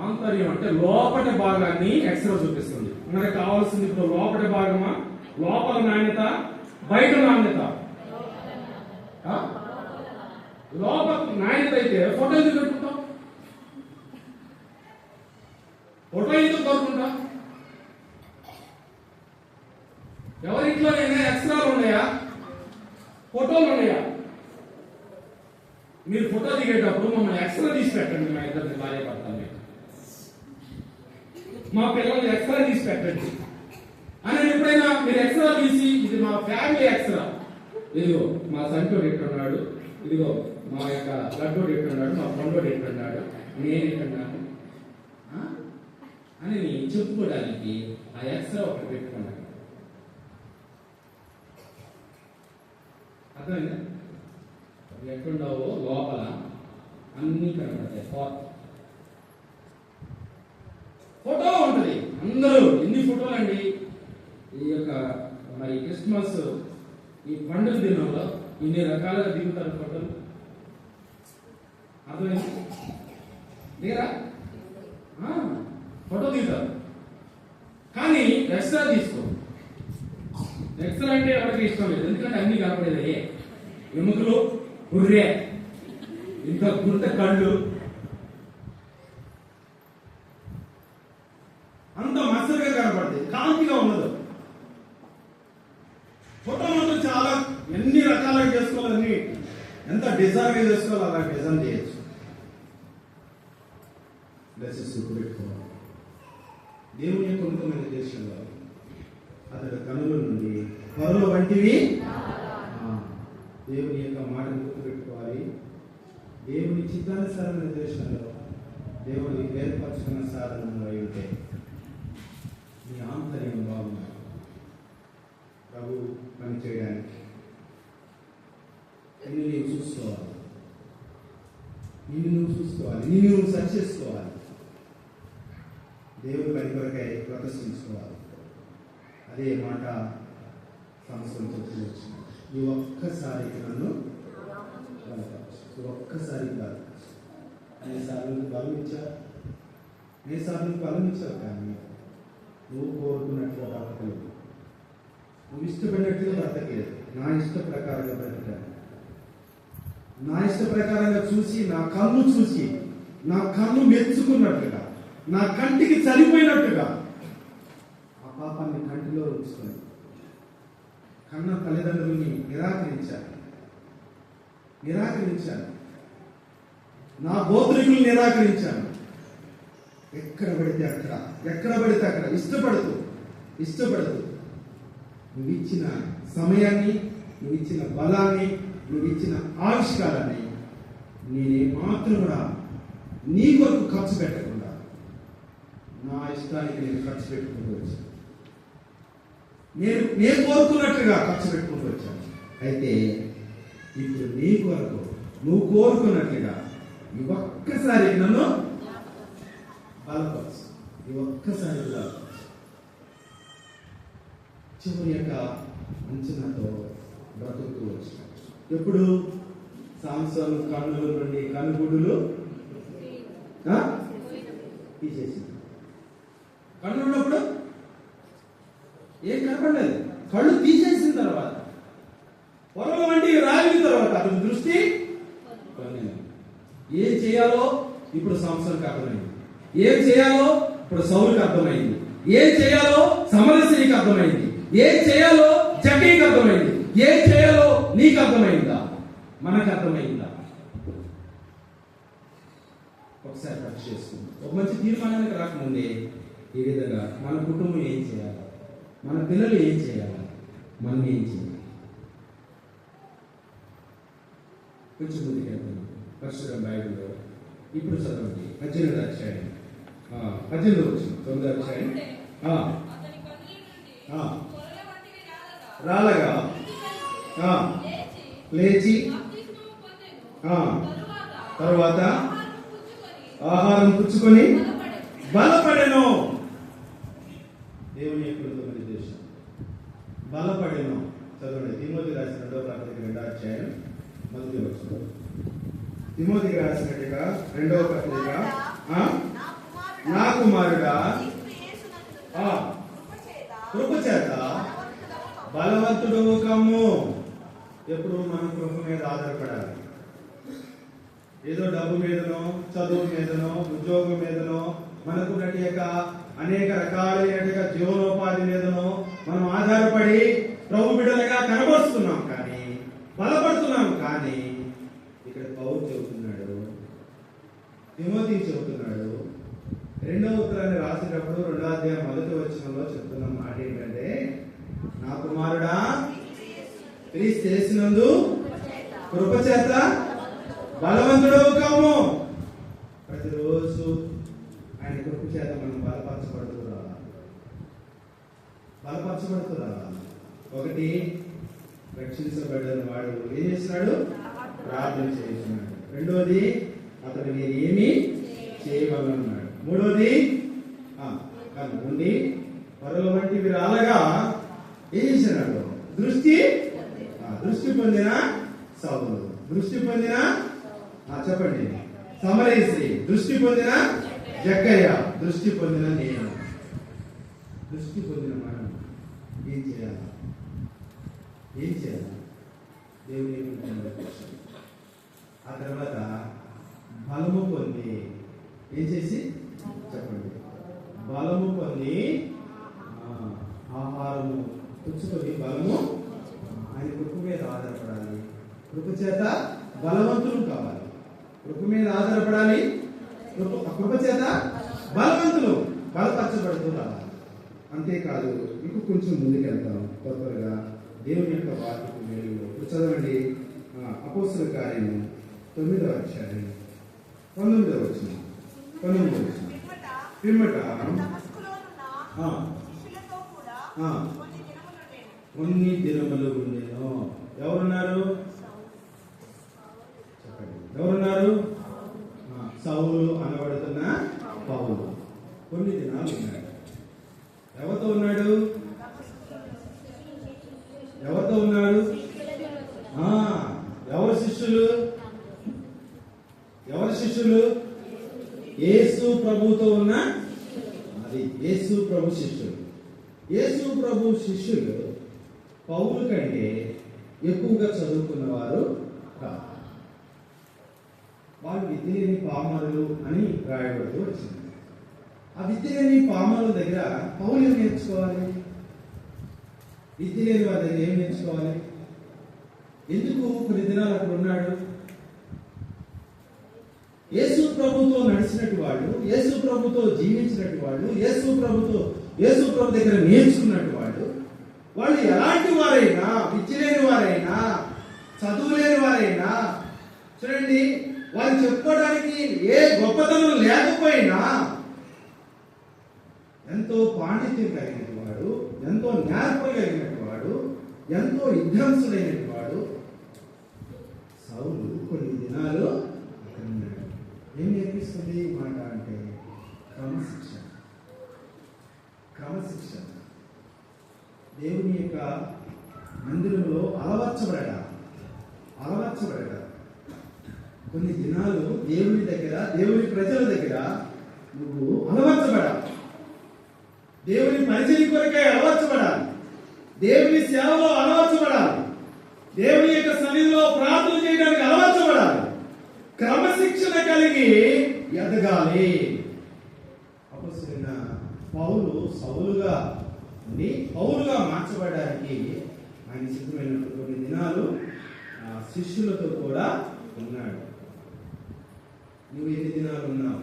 ఆంతర్యం అంటే లోపటి భాగాన్ని ఎక్స్రా చూపిస్తుంది. మనకు కావాల్సింది ఇప్పుడు లోపటి భాగమా, లోపల నాణ్యత, బయట నాణ్యత? లోపల నాణ్యత అయితే ఫోటో ఎందుకు పెట్టుకుంటాం? ఫోటో ఎందుకు కోరుకుంటాం? ఎవరింట్లోనైనా ఎక్స్ట్రాలు ఉన్నాయా, ఫోటోలు ఉన్నాయా? మీరు ఫోటో దిగేటప్పుడు మమ్మల్ని ఎక్స్ట్రా తీసి పెట్టండి. మా ఇద్దరిని భార్య భర్తల్ని, మా పిల్లల్ని ఎక్స్ట్రా తీసి పెట్టండి అని ఎప్పుడైనా మీరు ఎక్స్ట్రా తీసి, ఇది మా ఫ్యామిలీ ఎక్స్ట్రా, ఇదిగో మా సంటోడు ఎట్టున్నాడు, ఇదిగో మా యొక్క గడ్డోడు ఎట్టున్నాడు, మా పండోడు ఎట్టున్నాడు, నేను ఎట్టున్నాను అని చెప్పుకోవడానికి ఆ ఎక్స్ట్రా ఒకటి పెట్టుకున్నాడు. అర్థమైందా? ఎట్లుండవో లోపల అన్ని కనబడతాయి. ఫోటో ఉంటుంది. అందరూ ఎన్ని ఫోటోలు అండి ఈ యొక్క మరి క్రిస్మస్ ఈ పండుగ దినంలో ఇన్ని రకాలుగా దిగుతారు ఫోటోలు. అర్థమైంది? లేరా? ఫోటో దిగుతారు, కానీ ఎక్స్ట్రా తీసుకో. ఎక్స్ట్రా అంటే ఎవరికి ఇష్టం లేదు, ఎందుకంటే అన్ని కనపడేది. ఎముకలు, గుర్రె, ఇంకా గుంట కళ్ళు, అంత మసలుగా కనపడుతుంది, కాంతిగా ఉండదు. ఫోటో మాత్రం చాలా ఎన్ని రకాలుగా చేసుకోవాలని, ఎంత డిజైన్ గా చేసుకోవాలి అలా డిజైన్ చేయొచ్చు. పెట్టుకోవాలి. దేవుని యొక్క ఉన్నతమైన దేశంలో అతడి కనుల నుండి పరుల వంటివి దేవుని యొక్క మాటను గుర్తుపెట్టుకోవాలి. దేవుని చిత్తానుసారమైన దేశంలో దేవుని ఏర్పరచుకున్న సాధనంలో అయితే నీ ఆంతర్యం బాగున్నాయి ప్రభు పని చేయడానికి. నిన్ను నీవు చూసుకోవాలి, నిన్ను నువ్వు చూసుకోవాలి, నిన్ను నువ్వు సరి చేసుకోవాలి, దేవుని పని కొరకై ప్రదర్శించుకోవాలి. అదే మాట సంవత్సరం చెప్పవచ్చు. ఈ ఒక్కసారికి నన్ను బలపరచు, ఒక్కసారి కాదు, అనేసార్లు బలమిచ్చావు, అనేసార్లు బలమిచ్చావు, కానీ నువ్వు కోరుకున్నట్టుగా బ్రతకలేదు, నువ్వు ఇష్టపడినట్టుగా బ్రతకలేదు. నా ఇష్ట ప్రకారంగా బ్రతకాను, నా ఇష్ట ప్రకారంగా చూసి, నా కన్ను చూసి, నా కన్ను మెచ్చుకున్నట్టుగా, నా కంటికి సరిపోయినట్టుగా ఆ పాపాన్ని కంటిలో ఉంచుకొని కన్న తల్లిదండ్రుల్ని నిరాకరించాను, నా గోత్రికుల్ని నిరాకరించాను. ఎక్కడ పడితే అక్కడ ఇష్టపడుతూ నువ్వు ఇచ్చిన సమయాన్ని, నువ్వు ఇచ్చిన బలాన్ని, నువ్వు ఇచ్చిన ఆవిష్కారాన్ని నేనే మాత్రం కూడా నీ కొరకు ఖర్చు పెట్టకుండా నా ఇష్టానికి నేను ఖర్చు పెట్టుకుంటూ వచ్చాను. నేను కోరుకున్నట్టుగా ఖర్చు పెట్టుకుంటూ వచ్చాను. అయితే ఇప్పుడు నీ కొరకు నువ్వు కోరుకున్నట్లుగా ఈ ఒక్కసారి నన్ను బలపరచు, ఈ ఒక్కసారి బలపరచు. చివరి యొక్క అంచనాతో బ్రతుకుతూ వచ్చాను. ఎప్పుడు సంవత్సరం కన్నుల నుండి కనుగుడ్డులు తీసేసింది. కళ్ళు ఉన్నప్పుడు ఏం కనపడలేదు, కళ్ళు తీసేసిన తర్వాత పొలం వంటి రాలిన తర్వాత అతని దృష్టి ఏం చేయాలో ఇప్పుడు సంవత్సరానికి అర్థమైంది, ఏం చేయాలో ఇప్పుడు సౌలుకి అర్థమైంది, ఏం చేయాలో సమరస్యకి అర్థమైంది, ఏం చేయాలో జకీకి అర్థమైంది, ఏం చేయాలో నీకు అర్థమైందా, మనకు అర్థమైందా? ఒకసారి ఖర్చు చేసుకుంది. ఒక మంచి తీర్మానానికి రాకముందే ఈ విధంగా మన కుటుంబం ఏం చేయాలి, మన పిల్లలు ఏం చేయాలి, మనం ఏం చేయాలి, కొంచెం ముందుకు వెళ్తాం. పరిశుద్ధ బైబిల్లో ఇప్పుడు చదవండి 18వ అధ్యాయం 18వ వచనం 9వ అధ్యాయం రాలగా లేచి తరువాత ఆహారం పుచ్చుకొని బలపడెను. దేవుని యొక్క కృతమైన ఉద్దేశం. బలపడిను. చదవండి. తిమోతికి రాసిన 2వ పత్రిక 2వ అధ్యాయం 1వ వచనం. తిమోతికి రాసినట్టుగా 2వ పత్రిక, నా కుమారుడా కృపచేత బలవంతుడు కమ్ము. ఎప్పుడు మనం కృప మీద ఆధారపడాలి. ఏదో డబ్బు మీదనో, చదువు మీదనో, ఉద్యోగం మీదనో, మనకు అనేక రకాలైన జీవనోపాధి మీదనో మనం ఆధారపడి ప్రభు బిడ్డలుగా కనబరుస్తున్నాం, కానీ బలపడుతున్నాం. కానీ ఇక్కడ పౌలు చెబుతున్నాడు, తిమోతి చెబుతున్నాడు, 2వ ఉత్తరాన్ని రాసేటప్పుడు 2వ అధ్యాయం 1వ వచనంలో చెప్తున్న మాట ఏంటంటే, నా కుమారుడా క్రీస్తు యేసునందు కృపచేత బలవంతుడవు కమ్ము. ప్రతిరోజు ఆయన కృపచేత మనం బలపరచబడుతూ రావాలి. ఒకటి, రక్షించబడిన వాడు ఏం చేస్తున్నాడు? ప్రార్థన చేస్తున్నాడు. రెండోది, అతడు నేను ఏమి చేయగలన్నాడు. మూడోది, ఉండి పరుల వంటి విరాలగా ఏం చేసినాడు? దృష్టి పొందిన సౌలు, దృష్టి పొందిన చెప్పండి సమరేశ్రీ, దృష్టి పొందిన జక్కయ్య, దృష్టి పొందిన నేను. దృష్టి పొందిన మనం ఏం చేయాలి? దేవుని ఆ తర్వాత బలము పొంది ఏం చేసి చెప్పండి? బలము పొంది ఆహారము పుచ్చుకొని బలము ఆయన కృప మీద ఆధారపడాలి. కృప చేత బలవంతులు కావాలి. కృప మీద ఆధారపడాలి. కృప చేత బలవంతులు బలపరచబడుతూ రావాలి. అంతేకాదు, ఇంకో కొంచెం ముందుకెళ్తాం త్వరగా దేవుని యొక్క వాక్యపు మేలులో. చదవండి. అపోస్తల కార్యము 9వ అధ్యాయం 19వ వచనం. పిమ్మట కొన్ని దినములు ఉండేను. ఎవరున్నారు? సౌలు అనబడుతున్న పౌలు కొన్ని దినాలు ఉన్నాడు. ఎవరితో ఉన్నాడు? ఎవరు శిష్యులు? యేసు ప్రభుతో ఉన్న యేసు ప్రభు శిష్యులు. యేసు ప్రభు శిష్యులు పౌలు కంటే ఎక్కువగా చదువుకున్నవారు కాదు. వాళ్ళు విద్య లేని పామరులు అని రాయబడుతూ వచ్చింది. ఆ విద్య లేని పామరుల దగ్గర పౌలు ఏం నేర్చుకోవాలి? విద్య లేని వారి దగ్గర ఏం నేర్చుకోవాలి? ఎందుకు కొన్ని దినాలు అక్కడ ఉన్నాడు? యేసు ప్రభుతో నడిచినట్టు వాళ్ళు, యేసు ప్రభుతో జీవించినట్టు వాళ్ళు, యేసు ప్రభు దగ్గర నేర్చుకున్నట్టు వాళ్ళు ఎలాంటి వారైనా, విద్య లేని వారైనా, చదువు లేని వారైనా, చూడండి, వారు చెప్పుకోవడానికి ఏ గొప్పతనం లేకపోయినా ఎంతో పాండిత్యం కలిగినటువంటి వాడు, ఎంతో జ్ఞాపకం కలిగినటువంటి వాడు, ఎంతో విధ్వంసుడైనటువంటి వాడు సౌలు కొన్ని దినాలు అక్కడ ఉన్నాడు. ఏం నేర్పిస్తుంది మాట అంటే క్రమశిక్షణ. దేవుని యొక్క మందిరంలో అలవర్చబడట. కొన్ని దినాలు దేవుని దగ్గర, దేవుని ప్రజల దగ్గర నువ్వు అలవర్చబడాలి. దేవుని పరిచయం కొరకే అలవర్చబడాలి. దేవుని సేవలో అలవర్చబడాలి. దేవుని యొక్క సన్నిధిలో ప్రార్థన చేయడానికి అలవర్చబడాలి. క్రమశిక్షణ కలిగి ఎదగాలి. అపొస్తలుడైన పౌలు సౌలుగా ఉండి పౌలుగా మార్చబడడానికి ఆయన సిద్ధమైన కొన్ని దినాలు శిష్యులతో కూడా ఉన్నాడు. నువ్వు ఎన్ని దినాలు ఉన్నావు?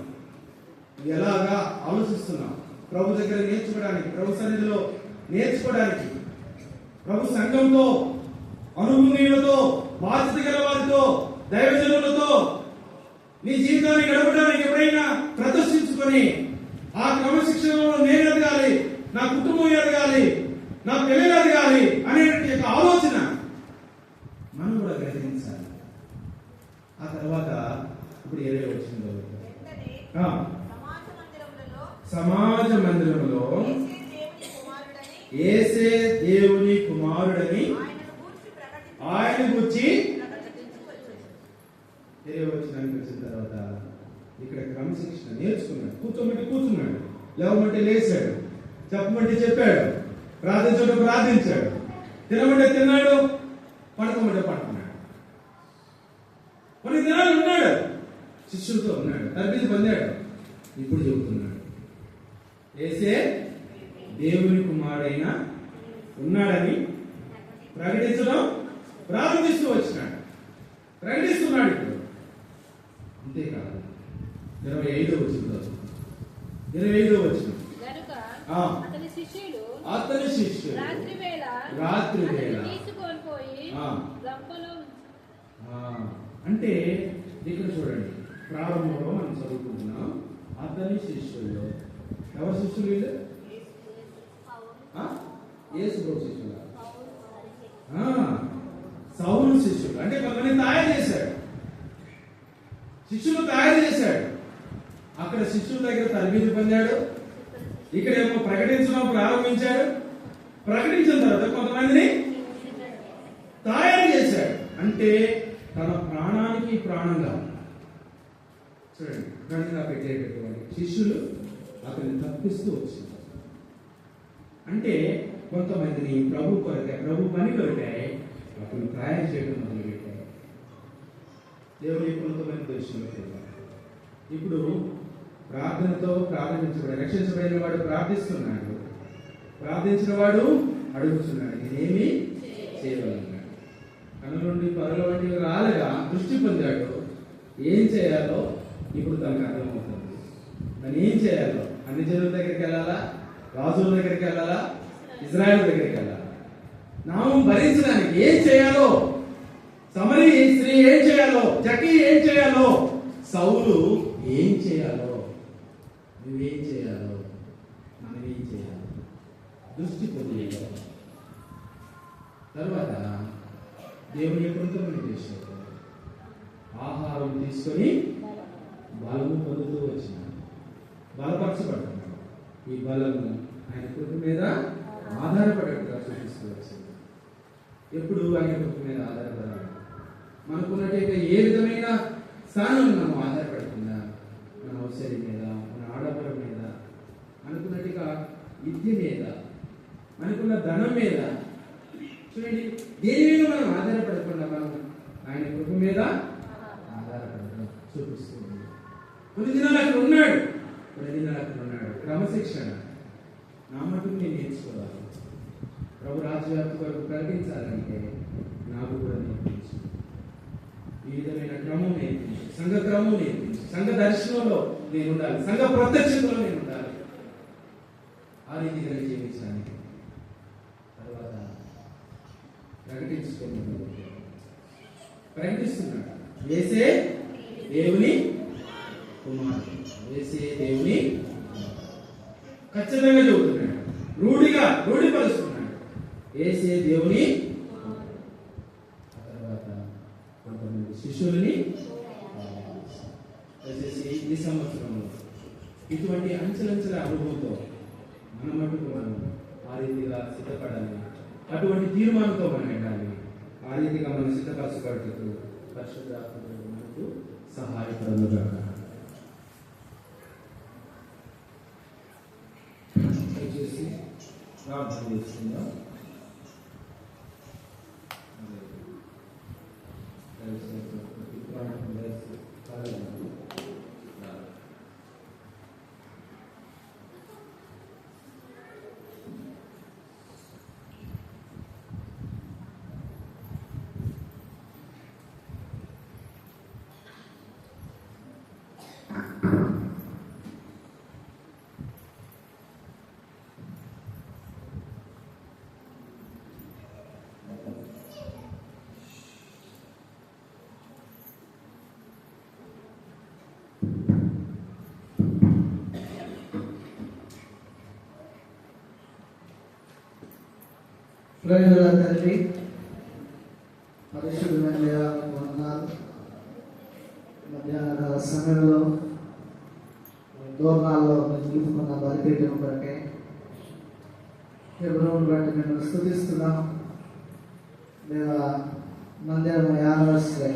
నువ్వు ఎలాగా ఆలోచిస్తున్నావు? ప్రభు దగ్గర నేర్చుకోవడానికి, ప్రభు సన్నిధిలో నేర్చుకోవడానికి, ప్రభు సంఘంతో, అనుభవీయులతో, బాధ్యత గల వారితో, దైవజనులతో నీ జీవితాన్ని గడపడానికి ఎప్పుడైనా ప్రదర్శించుకొని ఆ క్రమశిక్షణలో నేను ఎదగాలి, నా కుటుంబం ఎదగాలి, నా పిల్లలు ఎదగాలి అనేటువంటి ఆలోచన మనం కూడా గ్రహించాలి. ఆ తర్వాత ఇప్పుడు ఏదో వచ్చిందో సమాజ మందిరంలో యేసే దేవుని కుమారుడని ఆయన గురించి తెలియవచ్చునని వచ్చిన తర్వాత ఇక్కడ క్రమశిక్షణ నేర్చుకున్నాడు. కూర్చోమంటే కూర్చున్నాడు, లేవమంటే లేచాడు, చెప్పమంటే చెప్పాడు, ప్రార్థించమంటే ప్రార్థించాడు, తినమంటే తిన్నాడు, పడుకోమంటే పడుకున్నాడు. కొన్ని దినాలు ఉన్నాడు, శిష్యులతో ఉన్నాడు, తరబిది పొందాడు. ఇప్పుడు చెబుతున్నాడు యేసే దేవుని కుమారుడైన ఉన్నాడని ప్రకటించడం ప్రారంభిస్తూ వచ్చినాడు, ప్రకటిస్తున్నాడు. ఇప్పుడు అంతేకాదు 25వ వచనం గనుక ఆ. అతని శిష్యులు రాత్రి వేళ తీసుకొని పోయి ఆ. గంపలో అంటే ఇక్కడ చూడండి, ప్రారంభంలో మనం చదువుకుంటున్నాం. అతని శిష్యులు ఎవరు శిష్యులు వీళ్ళు? యేసు ప్రభు శిష్యులు, సౌలు శిష్యులు. అంటే కొంతమంది తయారు చేశాడు, శిష్యులు తయారు చేశాడు. అక్కడ శిష్యుల దగ్గర తరబిది పొందాడు, ఇక్కడేమో ప్రకటించడం ప్రారంభించాడు. ప్రకటించిన తర్వాత కొంతమందిని తయారు చేశాడు. అంటే తన ప్రాణానికి ప్రాణంగా చూడండి ప్రాణంగా పెట్టేటటువంటి శిష్యులు అతన్ని తప్పిస్తూ వచ్చింది. అంటే కొంతమందిని ప్రభు కొరకే, ప్రభు పని కొరకే అతను తయారు చేయడం మొదలుపెట్టారు. దేవుని కొంతమంది దర్శనం. ఇప్పుడు ప్రార్థనతో ప్రారంభించబడి రక్షించబడిన వాడు ప్రార్థిస్తున్నాడు, ప్రార్థించిన వాడు అడుగుతున్నాడు, నేనేమి చేయగలన్నాడు. కనుల నుండి పరుల వంటి రాలుగా దృష్టి పొందాడు. ఏం చేయాలో ఇప్పుడు తనకు అర్థమవుతుంది. తను ఏం చేయాలో, అన్ని జనుల దగ్గరికి వెళ్ళాలా, రాజుల దగ్గరికి వెళ్ళాలా, ఇజ్రాయెల్ దగ్గరికి వెళ్ళాలా, నామం భరించడానికి ఏం చేయాలో, సమరీ స్త్రీ ఏం చేయాలో, జకీ ఏం చేయాలో, సౌలు ఏం చేయాలో, నువ్వేం చేయాలో, మనం ఏం చేయాలో దృష్టి పొందేయాలి. తర్వాత దేవుని కృతజ్ఞత చేశాడు. ఆహారం తీసుకొని బలము పొందుతూ వచ్చినాడు, బలపరచబడుతున్నాడు. ఈ బలము ఆయన కృప మీద ఆధారపడేట్టుగా చూపిస్తూ వచ్చింది. ఎప్పుడు ఆయన కృప మీద ఆధారపడాలి. మనకున్నట్టయితే ఏ విధమైన స్థానం మనం ఆధారపడకుండా మన ఔషధి మీద, మన ఆడపడం మీద, అనుకున్నట్టుగా విద్య మీద, మనకున్న ధనం మీద, చూడండి దేని మీద మనం ఆధారపడకుండా మనం ఆయన కృప మీద ఆధారపడడం చూపిస్తుంది. కొన్ని దినాలు అక్కడ ఉన్నాడు, క్రమశిక్షణ నా మటుకు నేను నేర్చుకోవాలి. ప్రభు రాజ్యవ్యాప్తి వరకు ప్రకటించాలంటే నాకు కూడా నేర్పించు. ఈ విధమైన క్రమం నేర్పించు, సంఘ క్రమం నేర్పించు, సంఘ దర్శనంలో నేను ఉండాలి, సంఘ ప్రత్యక్షతలో నేను ఉండాలి. ఆ రీతిగా జీవించడానికి తర్వాత ప్రకటిస్తున్నాడు. యేసే దేవుని కుమారుడు, యేసే దేవుని ఖచ్చితంగా చెబుతున్నాడు, రూఢిపరుస్తున్నాడు. యేసే దేవుని. ఆ తర్వాత కొంతమంది శిష్యులని ఈ సంవత్సరంలో ఇటువంటి అంచెలంచెల అనుభవంతో మన మటుకు మనం ఆ రీతిగా సిద్ధపడాలి, అటువంటి తీర్మానంతో మనం వెళ్ళాలి. ఆ రీతిగా మనం సిద్ధపరచబడుతూ పరిశుద్ధాత్మ మనకు సహాయపడగా చేసి ప్రార్థన చేస్తుందా. ప్రేమల తండ్రి, పరిశుద్ధమైన వందనాలు. మధ్యాహ్న సమయంలో దూరణాల్లో నిలుపుకున్న బలిపీఠం కొరకే ప్రభువును బట్టి మేము స్తుతిస్తున్నాం. దేవా, మందిరం యానివర్సరీ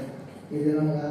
ఈ దినంగా